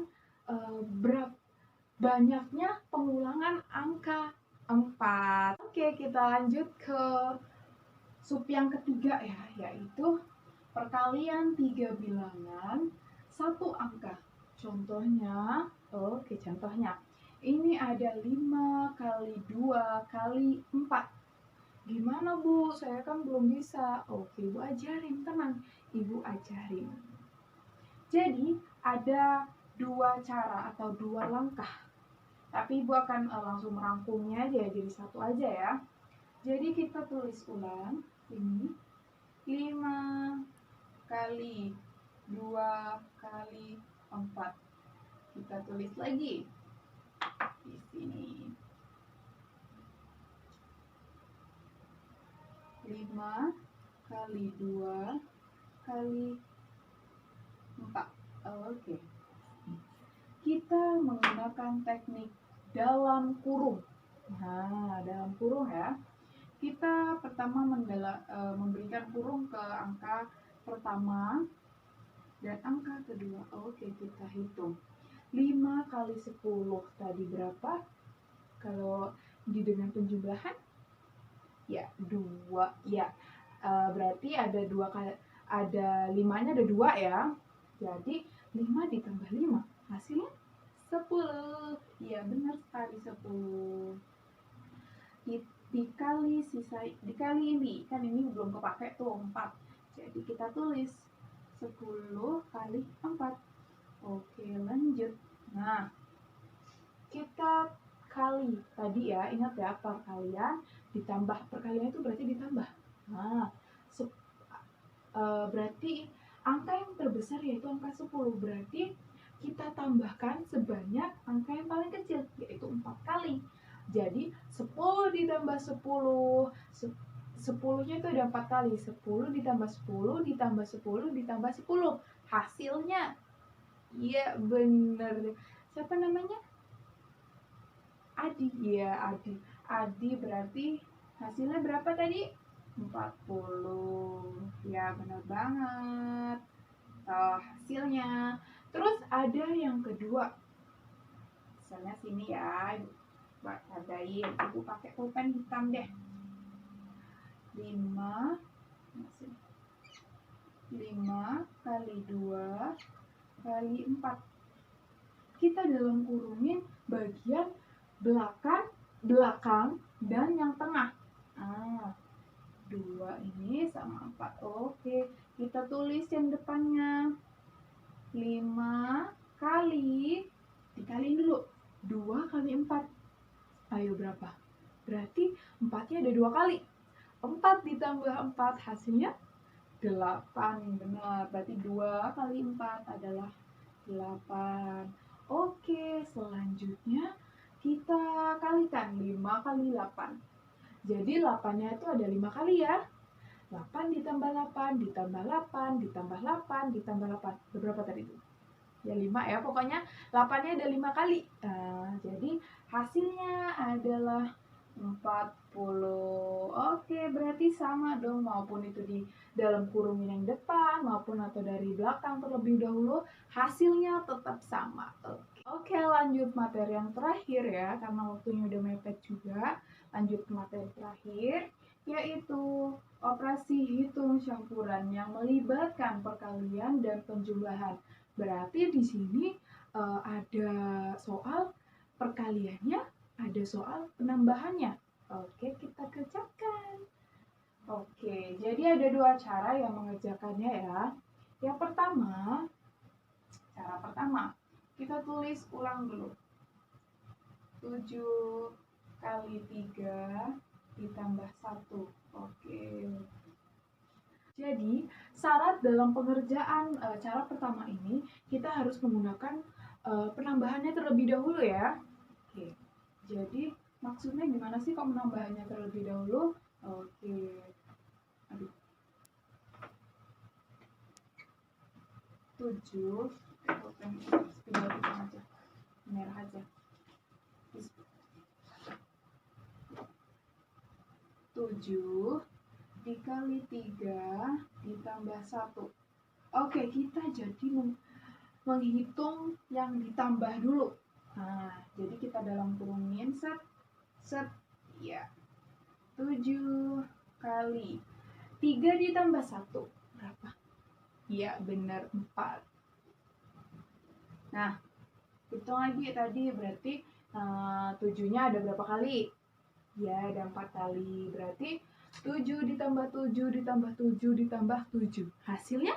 banyaknya pengulangan angka 4. Oke, kita lanjut ke sub yang ketiga ya, yaitu perkalian 3 bilangan 1 angka. Contohnya, contohnya ini ada 5 kali 2 kali 4. Gimana Bu? Saya kan belum bisa. Oke, Ibu ajarin, tenang. Ibu ajarin. Jadi, ada dua cara atau dua langkah. Tapi Ibu akan langsung merangkumnya aja jadi satu aja ya. Jadi kita tulis ulang ini 5 kali 2 kali 4. Kita tulis lagi di sini. 5 kali 2 kali 4. Oke. Kita menggunakan teknik dalam kurung. Nah, dalam kurung ya. Kita pertama memberikan kurung ke angka pertama dan angka kedua. Oke, kita hitung. 5 kali 10 tadi berapa? Kalau dengan penjumlahan? Ya, 2. Ya, berarti ada 2 kali, ada 5-nya ada 2 ya. Jadi 5 ditambah 5, hasilnya 10. Ya, benar sekali 10. Dikali ini, kan ini belum kepake tuh 4. Jadi kita tulis 10 kali 4. Oke, lanjut. Nah, kita kali tadi ya, ingat ya, perkalian ditambah, perkalian itu berarti ditambah. Nah, berarti angka yang terbesar yaitu angka 10, berarti kita tambahkan sebanyak angka yang paling kecil, yaitu 4 kali. Jadi 10 ditambah 10, 10-nya itu ada 4 kali. 10 ditambah 10 ditambah 10 ditambah 10. Hasilnya, iya bener. Siapa namanya? Adi. Iya, Adi. Adi berarti hasilnya berapa tadi? 40. Ya, benar banget. Hasilnya. Terus ada yang kedua. Misalnya sini ya, buat tandain. Ibu pakai pulpen hitam deh. 5 kali 2 kali 4. Kita dalam kurungin bagian belakang dan yang tengah. 2 ini sama 4. Oke, kita tulis yang depannya. 5 kali, dikaliin dulu. 2 kali 4. Ayo berapa? Berarti 4-nya ada 2 kali. 4 ditambah 4 hasilnya 8. Benar, berarti 2 kali 4 adalah 8. Oke, selanjutnya kita kalikan 5 kali 8. Jadi 8-nya itu ada 5 kali ya. 8 ditambah 8, ditambah 8, ditambah 8, ditambah 8. Berapa tadi itu? Ya 5 ya, pokoknya 8-nya ada 5 kali. Jadi hasilnya adalah 40. Oke, berarti sama dong, maupun itu di dalam kurung yang depan maupun atau dari belakang terlebih dahulu, hasilnya tetap sama. Oke, lanjut materi yang terakhir ya, karena waktunya udah mepet juga. Lanjut ke materi terakhir, yaitu operasi hitung campuran yang melibatkan perkalian dan penjumlahan. Berarti di sini ada soal perkaliannya, ada soal penambahannya. Oke, kita kerjakan. Oke, jadi ada 2 cara yang mengerjakannya ya. Yang pertama, cara pertama, kita tulis ulang dulu. 7 kali 3 ditambah 1. Oke. Jadi, syarat dalam pengerjaan cara pertama ini, kita harus menggunakan penambahannya terlebih dahulu ya. Oke. Jadi, maksudnya gimana sih kok menambahannya terlebih dahulu? Oke. Aduh. 7 tinggal hitung aja. Merah aja. 7 dikali 3 ditambah 1. Oke, kita jadi menghitung yang ditambah dulu. Nah, jadi kita dalam kurungin set ya. 7 kali 3 ditambah 1 berapa? Ya, benar 4. Nah, hitung lagi tadi berarti 7-nya ada berapa kali? Ya, ada 4 kali. Berarti 7 ditambah 7 ditambah 7 ditambah 7. Hasilnya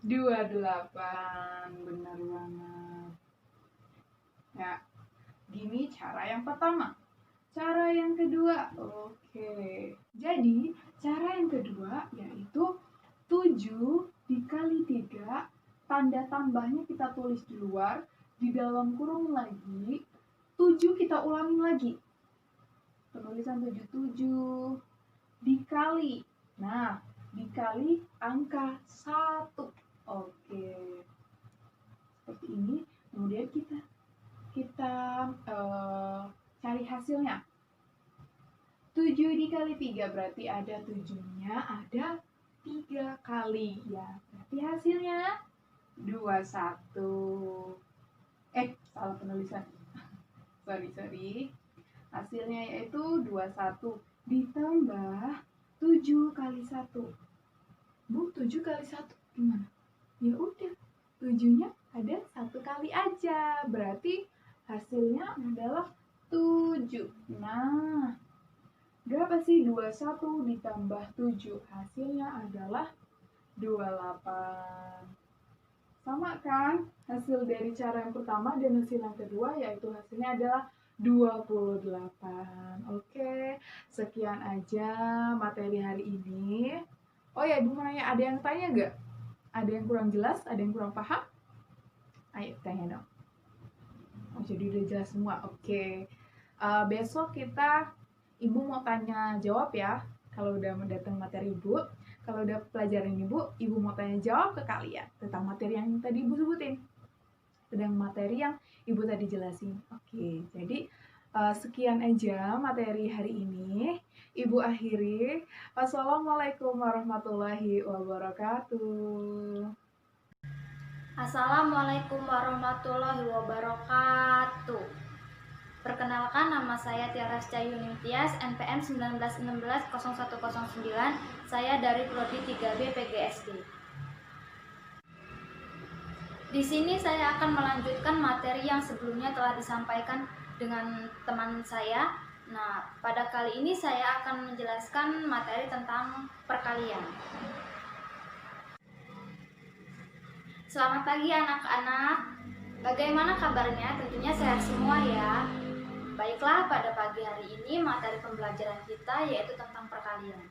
28. Benar banget. Ya, gini cara yang pertama. Cara yang kedua. Oke. Jadi, cara yang kedua yaitu 7 dikali 3. Tanda tambahnya kita tulis di luar. Di dalam kurung lagi. 7 kita ulangin lagi. Penulisan 77 dikali. Nah, dikali angka 1. Oke. Seperti ini. Kemudian kita cari hasilnya. 7 dikali 3 berarti ada 7-nya, ada 3 kali. Ya, berarti hasilnya 21. Salah penulisan. Sorry. Hasilnya yaitu 21 ditambah 7 kali 1. Bu, 7 kali 1 gimana? Ya udah, 7-nya ada 1 kali aja. Berarti hasilnya adalah 7. Nah, berapa sih 21 ditambah 7? Hasilnya adalah 28. Sama kan hasil dari cara yang pertama dan hasil yang kedua, yaitu hasilnya adalah 28. Oke, sekian aja materi hari ini. Oh ya, Ibu mau nanya, ada yang tanya nggak? Ada yang kurang jelas? Ada yang kurang paham? Ayo tanya dong. Oh, jadi udah jelas semua. Oke. Besok Ibu mau tanya jawab ya. Kalau udah mendatang materi Ibu. Kalau udah pelajaran Ibu mau tanya jawab ke kalian tentang materi yang tadi Ibu sebutin. Tentang materi yang Ibu tadi jelasin. Oke, jadi sekian aja materi hari ini. Ibu akhiri. Wassalamualaikum warahmatullahi wabarakatuh. Assalamualaikum warahmatullahi wabarakatuh. Perkenalkan, nama saya Tiara Cayuning Tias, NPM 1916-0109. Saya dari Prodi 3B PGSD. Di sini saya akan melanjutkan materi yang sebelumnya telah disampaikan dengan teman saya. Nah, pada kali ini saya akan menjelaskan materi tentang perkalian. Selamat pagi anak-anak. Bagaimana kabarnya? Tentunya sehat semua ya. Baiklah, pada pagi hari ini materi pembelajaran kita yaitu tentang perkalian.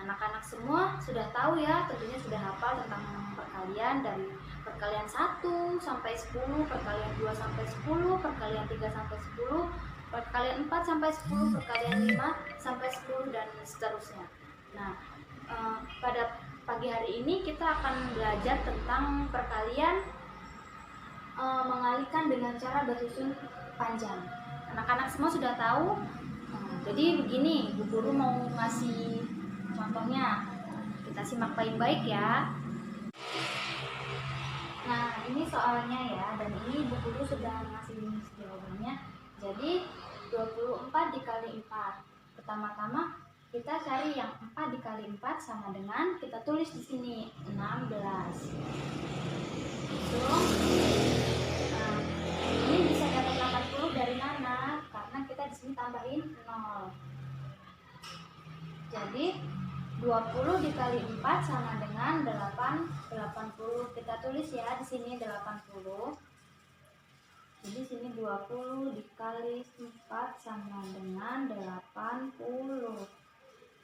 Anak-anak semua sudah tahu ya, tentunya sudah hafal tentang perkalian dari perkalian 1 sampai 10, perkalian 2 sampai 10, perkalian 3 sampai 10, perkalian 4 sampai 10, perkalian 5 sampai 10 dan seterusnya. Nah, pada pagi hari ini kita akan belajar tentang perkalian mengalihkan dengan cara bersusun panjang. Anak-anak semua sudah tahu. Jadi begini, Bu Guru mau ngasih contohnya. Kita simak baik-baik ya. Nah, ini soalnya ya, dan ini Bu Guru sudah ngasih jawabannya. Jadi 24 dikali 4. Pertama-tama kita cari yang 4 dikali 4 sama dengan, kita tulis di sini 16. Nah, ini bisa dapat 80 dari mana? Karena kita di sini tambahin 0. Jadi 20 dikali 4 sama dengan 80. Kita tulis ya di sini 80. Jadi sini 20 dikali 4 sama dengan 80.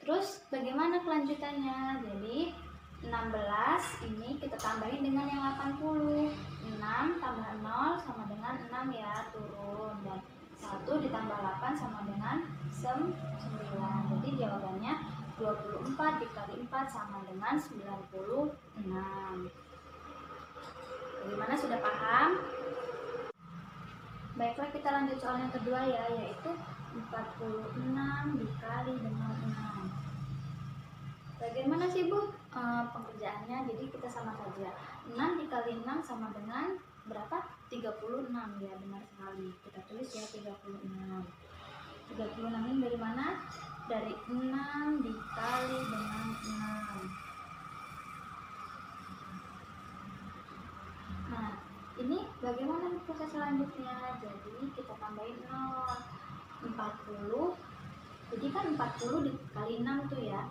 Terus bagaimana kelanjutannya? Jadi 16 ini kita tambahin dengan yang 80. 6 tambah 0 sama dengan 6 ya, turun. Dan 1 ditambah 8 sama dengan 9. Jadi jawabannya 24 dikali 4 sama dengan 96. Bagaimana, sudah paham? Baiklah, kita lanjut soal yang kedua ya, yaitu 46 dikali dengan 6. Bagaimana sih Bu pengerjaannya? Jadi kita sama saja. 6 dikali 6 sama dengan berapa? 36 ya, benar sekali. Kita tulis ya 36. 36 ini dari mana? Dari 6 dikali dengan 6. Nah, ini bagaimana proses selanjutnya? Jadi kita tambahin 0. 40 Jadi kan 40 dikali 6 tuh ya.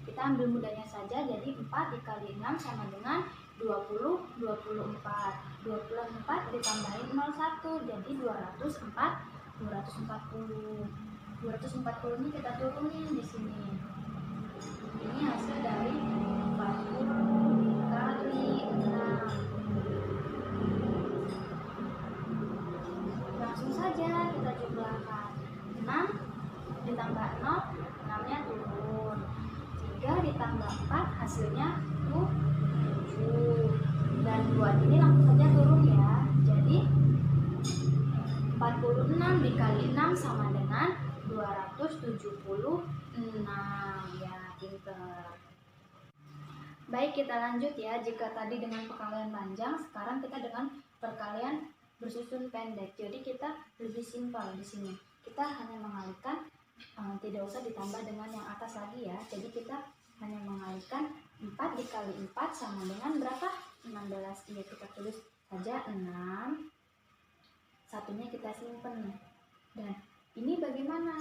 Kita ambil mudahnya saja, jadi 4 dikali 6 sama dengan 20, 24. 24 ditambahin 01, jadi 240. 240 ini kita turunin di sini. Ini hasil dari 40 dikali 6. Langsung saja kita jumlahkan. 6 ditambah 0, 6-nya turun. 3 ditambah 4 hasilnya 7. Dan 2 ini langsung saja turun ya. Jadi 46 dikali 6 sama dengan 276 ya, pinter. Baik, kita lanjut ya. Jika tadi dengan perkalian panjang, sekarang kita dengan perkalian bersusun pendek. Jadi kita lebih simpel di sini. Kita hanya mengalihkan, tidak usah ditambah dengan yang atas lagi ya. Jadi kita hanya mengalihkan 4 dikali 4 sama dengan berapa? 16. Iya, kita tulis saja 6. Satunya kita simpen. Dan ini bagaimana?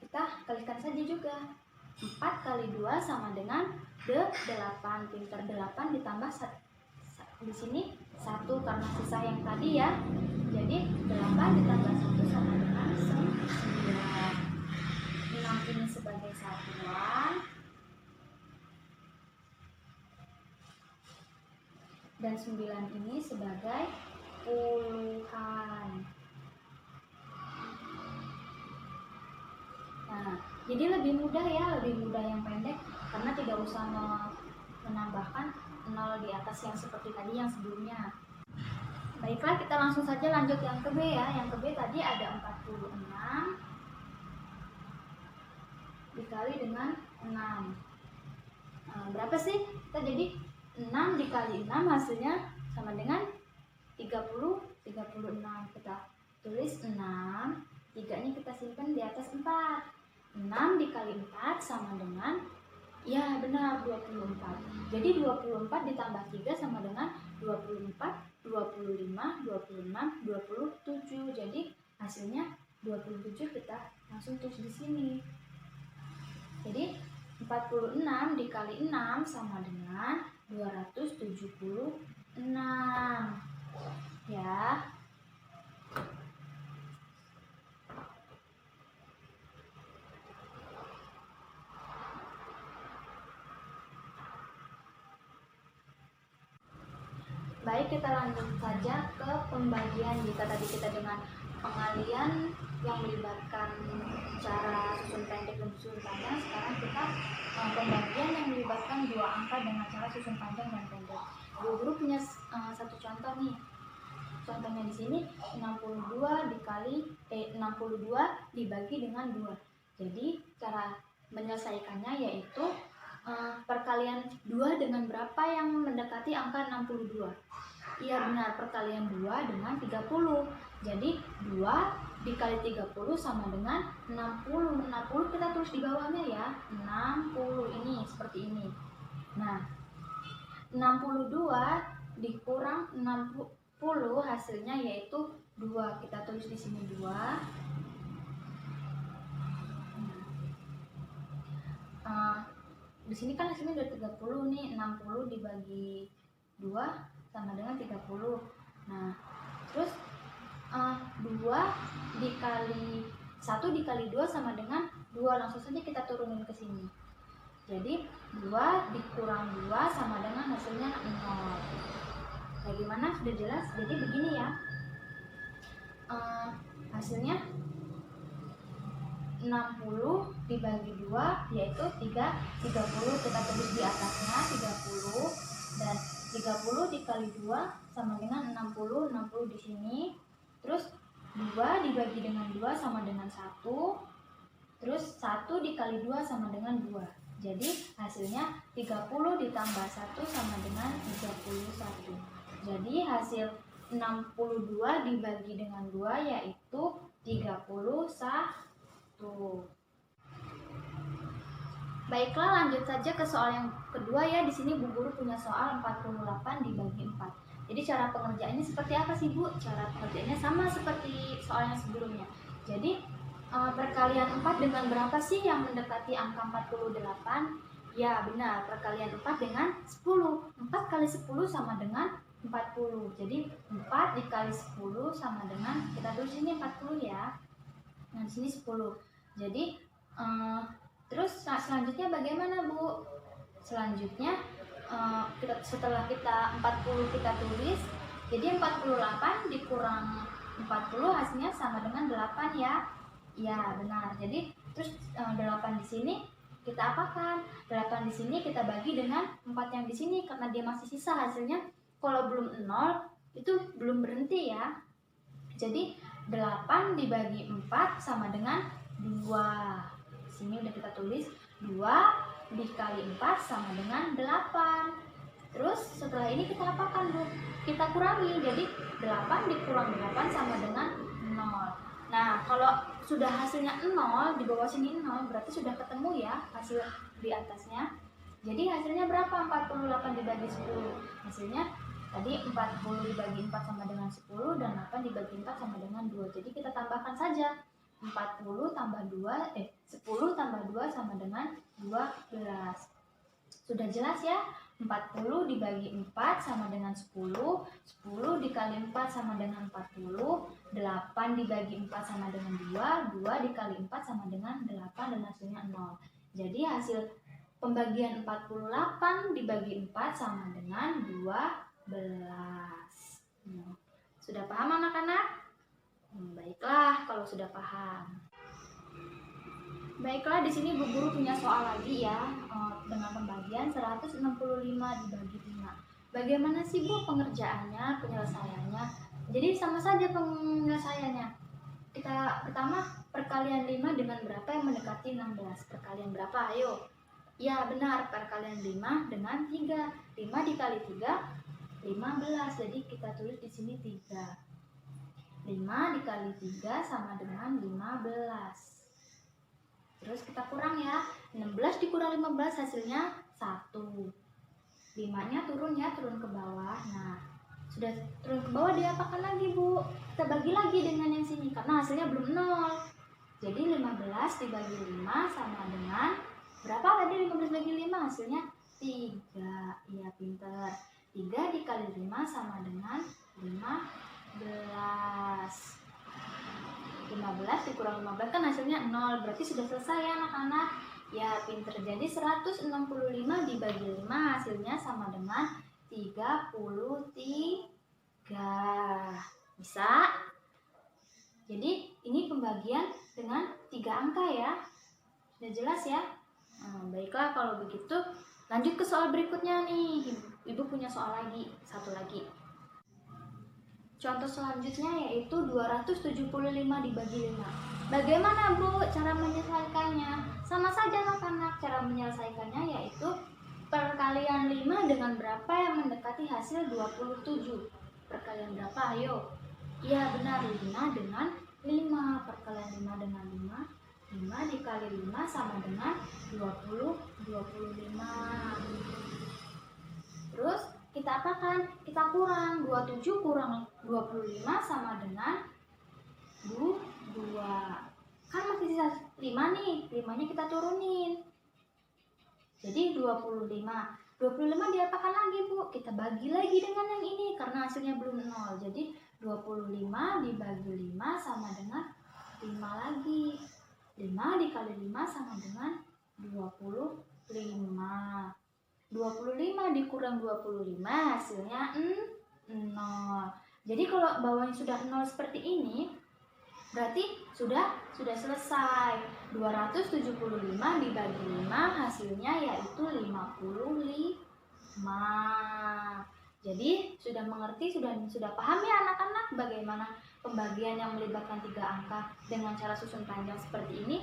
Kita kalikan saja juga. 4 kali 2 sama dengan 8. Pinter, 8 ditambah di sini 1 karena sisa yang tadi ya. Jadi 8 ditambah 1 sama dengan 9. 6 ini sebagai satuan dan 9 ini sebagai puluhan. Nah, jadi lebih mudah ya, lebih mudah yang pendek karena tidak usah menambahkan 0 di atas yang seperti tadi yang sebelumnya. Baiklah, kita langsung saja lanjut yang ke B ya. Yang ke B tadi ada 46 dikali dengan 6. Berapa sih? Kita jadi 6 dikali 6 hasilnya sama dengan 36. Kita tulis 6, 3-nya kita simpan di atas 4. 6 dikali 4 sama dengan, ya benar, 24. Jadi 24 ditambah 3 sama dengan 24, 25, 26, 27. Jadi hasilnya 27, kita langsung tulis di sini. Jadi 46 dikali 6 sama dengan 276 ya. Baik, kita lanjut saja ke pembagian. Jika tadi kita dengan pengalian yang melibatkan cara susun pendek dan susun panjang, sekarang kita pembagian yang melibatkan dua angka dengan cara susun panjang dan pendek. Guru punya satu contoh nih. Contohnya di sini 62 dibagi dengan 2. Jadi cara menyelesaikannya yaitu perkalian 2 dengan berapa yang mendekati angka 62. Iya benar, perkalian 2 dengan 30. Jadi 2 dikali 30 sama dengan 60. 60 kita tulis di bawahnya ya. 60 ini seperti ini. Nah, 62 dikurang 60 hasilnya yaitu 2. Kita tulis di sini 2. Di sini kan hasilnya udah 30 nih. 60 dibagi 2 sama dengan 30. Nah, terus 2 dikali 1 dikali 2 sama dengan 2. Langsung saja kita turunin ke sini. Jadi 2 dikurang 2 sama dengan hasilnya 0. Bagaimana? Sudah jelas? Jadi begini ya. Hasilnya 60 dibagi 2 yaitu 30. Kita tulis di atasnya 30. Dan 30 dikali 2 sama dengan 60. 60 di sini. Terus 2 dibagi dengan 2 sama dengan 1. Terus 1 dikali 2 sama dengan 2. Jadi hasilnya 30 ditambah 1 sama dengan 31. Jadi hasil 62 dibagi dengan 2 yaitu 31. Baiklah, lanjut saja ke soal yang kedua ya. Di sini Bu Guru punya soal 48 dibagi 4. Jadi cara pengerjaannya seperti apa sih Bu? Cara pengerjaannya sama seperti soal yang sebelumnya. Jadi Perkalian 4 dengan berapa sih yang mendekati angka 48? Ya benar, perkalian 4 dengan 10. 4 kali 10 sama dengan 40. Jadi 4 dikali 10 sama dengan, kita tulis ini 40 ya. Nah di sini 10. Jadi terus selanjutnya bagaimana Bu? Selanjutnya setelah kita 40 kita tulis, jadi 48 dikurang 40 hasilnya sama dengan 8 ya. Ya benar. Jadi terus 8 di sini kita apakan? 8 di sini kita bagi dengan 4 yang di sini karena dia masih sisa hasilnya. Kalau belum 0 itu belum berhenti ya. Jadi 8 dibagi 4 sama dengan 2. Di sini udah kita tulis 2 dikali 4 sama dengan 8. Terus setelah ini kita apakan Bu? Kita kurangi. Jadi 8 dikurang 8 sama dengan 0. Nah, kalau sudah hasilnya 0, di bawah sini 0, berarti sudah ketemu ya hasil di atasnya. Jadi hasilnya berapa? 48 dibagi 10. Hasilnya tadi 40 dibagi 4 sama dengan 10 dan 8 dibagi 4 sama dengan 2. Jadi kita tambahkan saja. 40 tambah 2, 10 tambah 2 sama dengan 12. Sudah jelas ya? 40 dibagi 4 sama dengan 10, 10 dikali 4 sama dengan 40, 8 dibagi 4 sama dengan 2, 2 dikali 4 sama dengan 8 dan hasilnya 0. Jadi hasil pembagian 48 dibagi 4 sama dengan 12. Sudah paham anak-anak? Baiklah kalau sudah paham. Baiklah, di sini Bu Guru punya soal lagi ya, dengan pembagian 165 dibagi 5. Bagaimana sih Bu pengerjaannya, penyelesaiannya? Jadi sama saja penyelesaiannya. Kita pertama perkalian 5 dengan berapa yang mendekati 16? Perkalian berapa? Ayo. Ya benar, perkalian 5 dengan 3. 5 dikali 3, 15. Jadi kita tulis di sini 3. 5 dikali 3 sama dengan 15. Terus kita kurang ya, 16 dikurang 15 hasilnya 1. 5-nya turun ya, turun ke bawah. Nah, sudah turun ke bawah diapakan lagi Bu? Kita bagi lagi dengan yang sini karena hasilnya belum 0. Jadi 15 dibagi 5 sama dengan berapa tadi? 15 bagi 5 hasilnya 3. Iya pinter. 3 dikali 5 sama dengan 15. 15 dikurang 15 kan hasilnya 0, berarti sudah selesai ya anak-anak. Ya pinter. Jadi 165 dibagi 5 hasilnya sama dengan 33. Bisa? Jadi ini pembagian dengan 3 angka ya. Sudah jelas ya? Baiklah kalau begitu lanjut ke soal berikutnya nih. Ibu punya soal lagi, satu lagi. Contoh selanjutnya yaitu 275 dibagi 5. Bagaimana Bu cara menyelesaikannya? Sama saja anak-anak, cara menyelesaikannya yaitu perkalian 5 dengan berapa yang mendekati hasil 27. Perkalian berapa? Ayo. Iya benar, 5 dengan 5. Perkalian 5 dengan 5. 5 dikali 5 sama dengan 25. Terus kita apakan? Kita kurang. 27 kurang 25 sama dengan 2. Kan masih sisa 5 nih. 5-nya kita turunin. Jadi 25. 25 diapakan lagi Bu? Kita bagi lagi dengan yang ini karena hasilnya belum 0. Jadi 25 dibagi 5 sama dengan 5 lagi. 5 dikali 5 sama dengan 25. 25 dikurang 25 hasilnya 0. Jadi kalau bawahnya sudah 0 seperti ini, berarti sudah selesai. 275 dibagi 5 hasilnya yaitu 55. Jadi sudah mengerti, sudah paham ya anak-anak bagaimana pembagian yang melibatkan 3 angka dengan cara susun panjang seperti ini?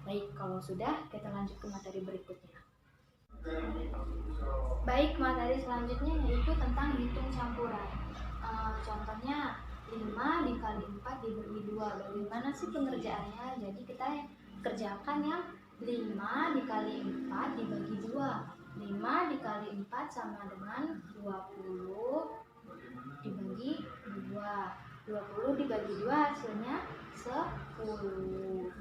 Baik, kalau sudah kita lanjut ke materi berikutnya. Baik, materi selanjutnya yaitu tentang hitung campuran. Contohnya 5 dikali 4 dibagi 2. Bagaimana sih pengerjaannya? Jadi kita kerjakan yang 5 dikali 4 dibagi 2. 5 dikali 4 sama dengan 20 dibagi 2. 20 dibagi 2 hasilnya 10.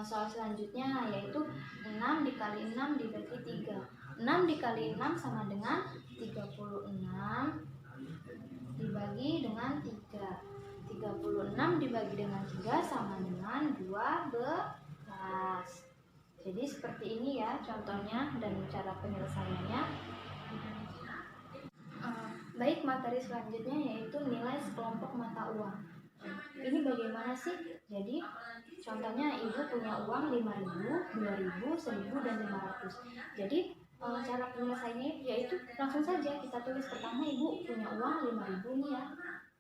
Soal selanjutnya yaitu 6 dikali 6 dibagi 3. 6 dikali 6 sama dengan 36 dibagi dengan 3. 36 dibagi dengan 3 sama dengan 12. Jadi seperti ini ya contohnya dan cara penyelesaiannya. Baik, materi selanjutnya yaitu nilai sekelompok mata uang. Ini bagaimana sih? Jadi contohnya ibu punya uang 5.000, 2.000, 1.000, dan 500. Jadi cara penyelesaiannya yaitu langsung saja kita tulis. Pertama, ibu punya uang 5.000 nih ya.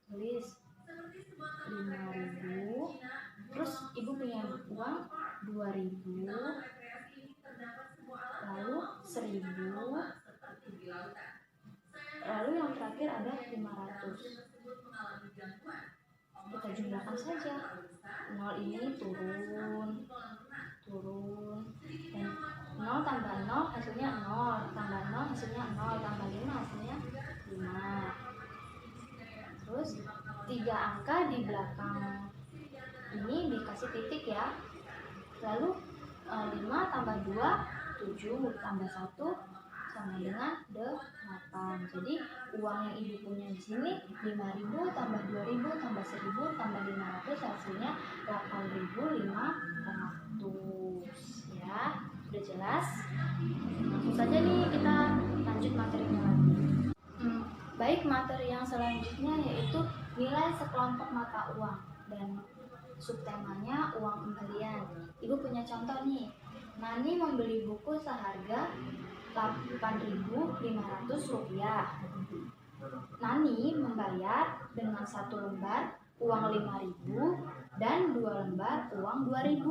Tulis 5.000. Terus ibu punya uang 2.000, lalu 1.000, lalu yang terakhir ada 500. Kita jumlahkan saja. 0 ini turun, dan 0 tambah 0 hasilnya 0, tambah 0 hasilnya 0, tambah 5 hasilnya 5. Terus 3 angka di belakang ini dikasih titik ya. Lalu 5 tambah 2, 7, tambah 1 sama dengan 8. Jadi uang yang ibu punya di sini 5.000 tambah 2.000 tambah 1.000 tambah 500 hasilnya 8.500 ya. Sudah jelas? Langsung saja nih kita lanjut materinya lagi. Baik, materi yang selanjutnya yaitu nilai sekelompok mata uang dan subtemanya uang kembalian. Ibu punya contoh nih. Nani membeli buku seharga Rp8.500. Nani membayar dengan 1 lembar uang 5.000 dan 2 lembar uang 2.000.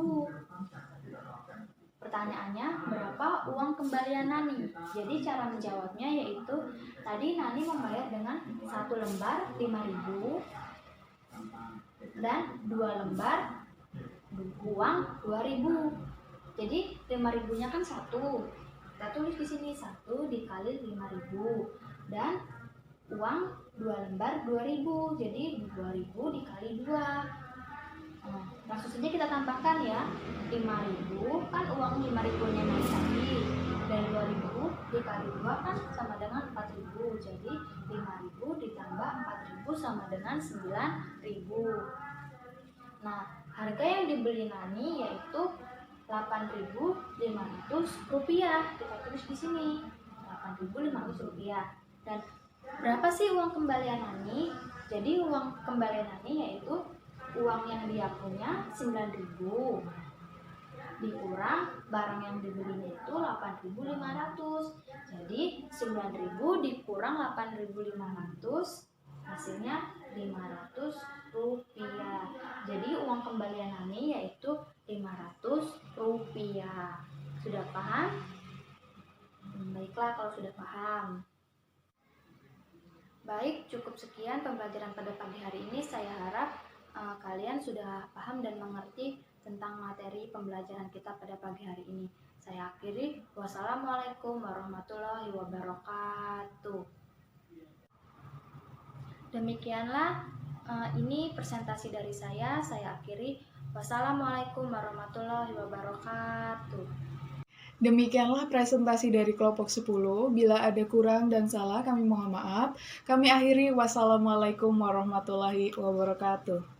Pertanyaannya, berapa uang kembalian Nani? Jadi cara menjawabnya yaitu tadi Nani membayar dengan 1 lembar 5.000 dan 2 lembar uang 2.000. Jadi 5.000-nya kan 1. Kita tulis di sini 1 dikali 5.000 dan uang 2 lembar 2.000. Jadi 2.000 dikali 2. Langsung saja kita tambahkan ya. 5.000 kan uang 5.000-nya Nani tadi, dan 2.000 dikali 2 kan sama dengan 4.000. Jadi 5.000 ditambah 4.000 sama dengan 9.000. Nah, harga yang dibeli Nani yaitu Rp8.500. Kita tulis di sini Rp8.500. Dan berapa sih uang kembalian Nani? Jadi uang kembalian Nani yaitu uang yang dia punya 9.000 dikurang barang yang dibelinya itu 8.500. Jadi 9.000 dikurang 8.500 hasilnya Rp500. Jadi uang kembalian Nani yaitu Rp500. Sudah paham? Baiklah kalau sudah paham. Baik, cukup sekian pembelajaran pada pagi hari ini. Saya harap kalian sudah paham dan mengerti tentang materi pembelajaran kita pada pagi hari ini. Saya akhiri. Wassalamualaikum warahmatullahi wabarakatuh. Demikianlah ini presentasi dari saya. Saya akhiri. Wassalamualaikum warahmatullahi wabarakatuh. Demikianlah presentasi dari kelompok 10. Bila ada kurang dan salah, kami mohon maaf. Kami akhiri. Wassalamualaikum warahmatullahi wabarakatuh.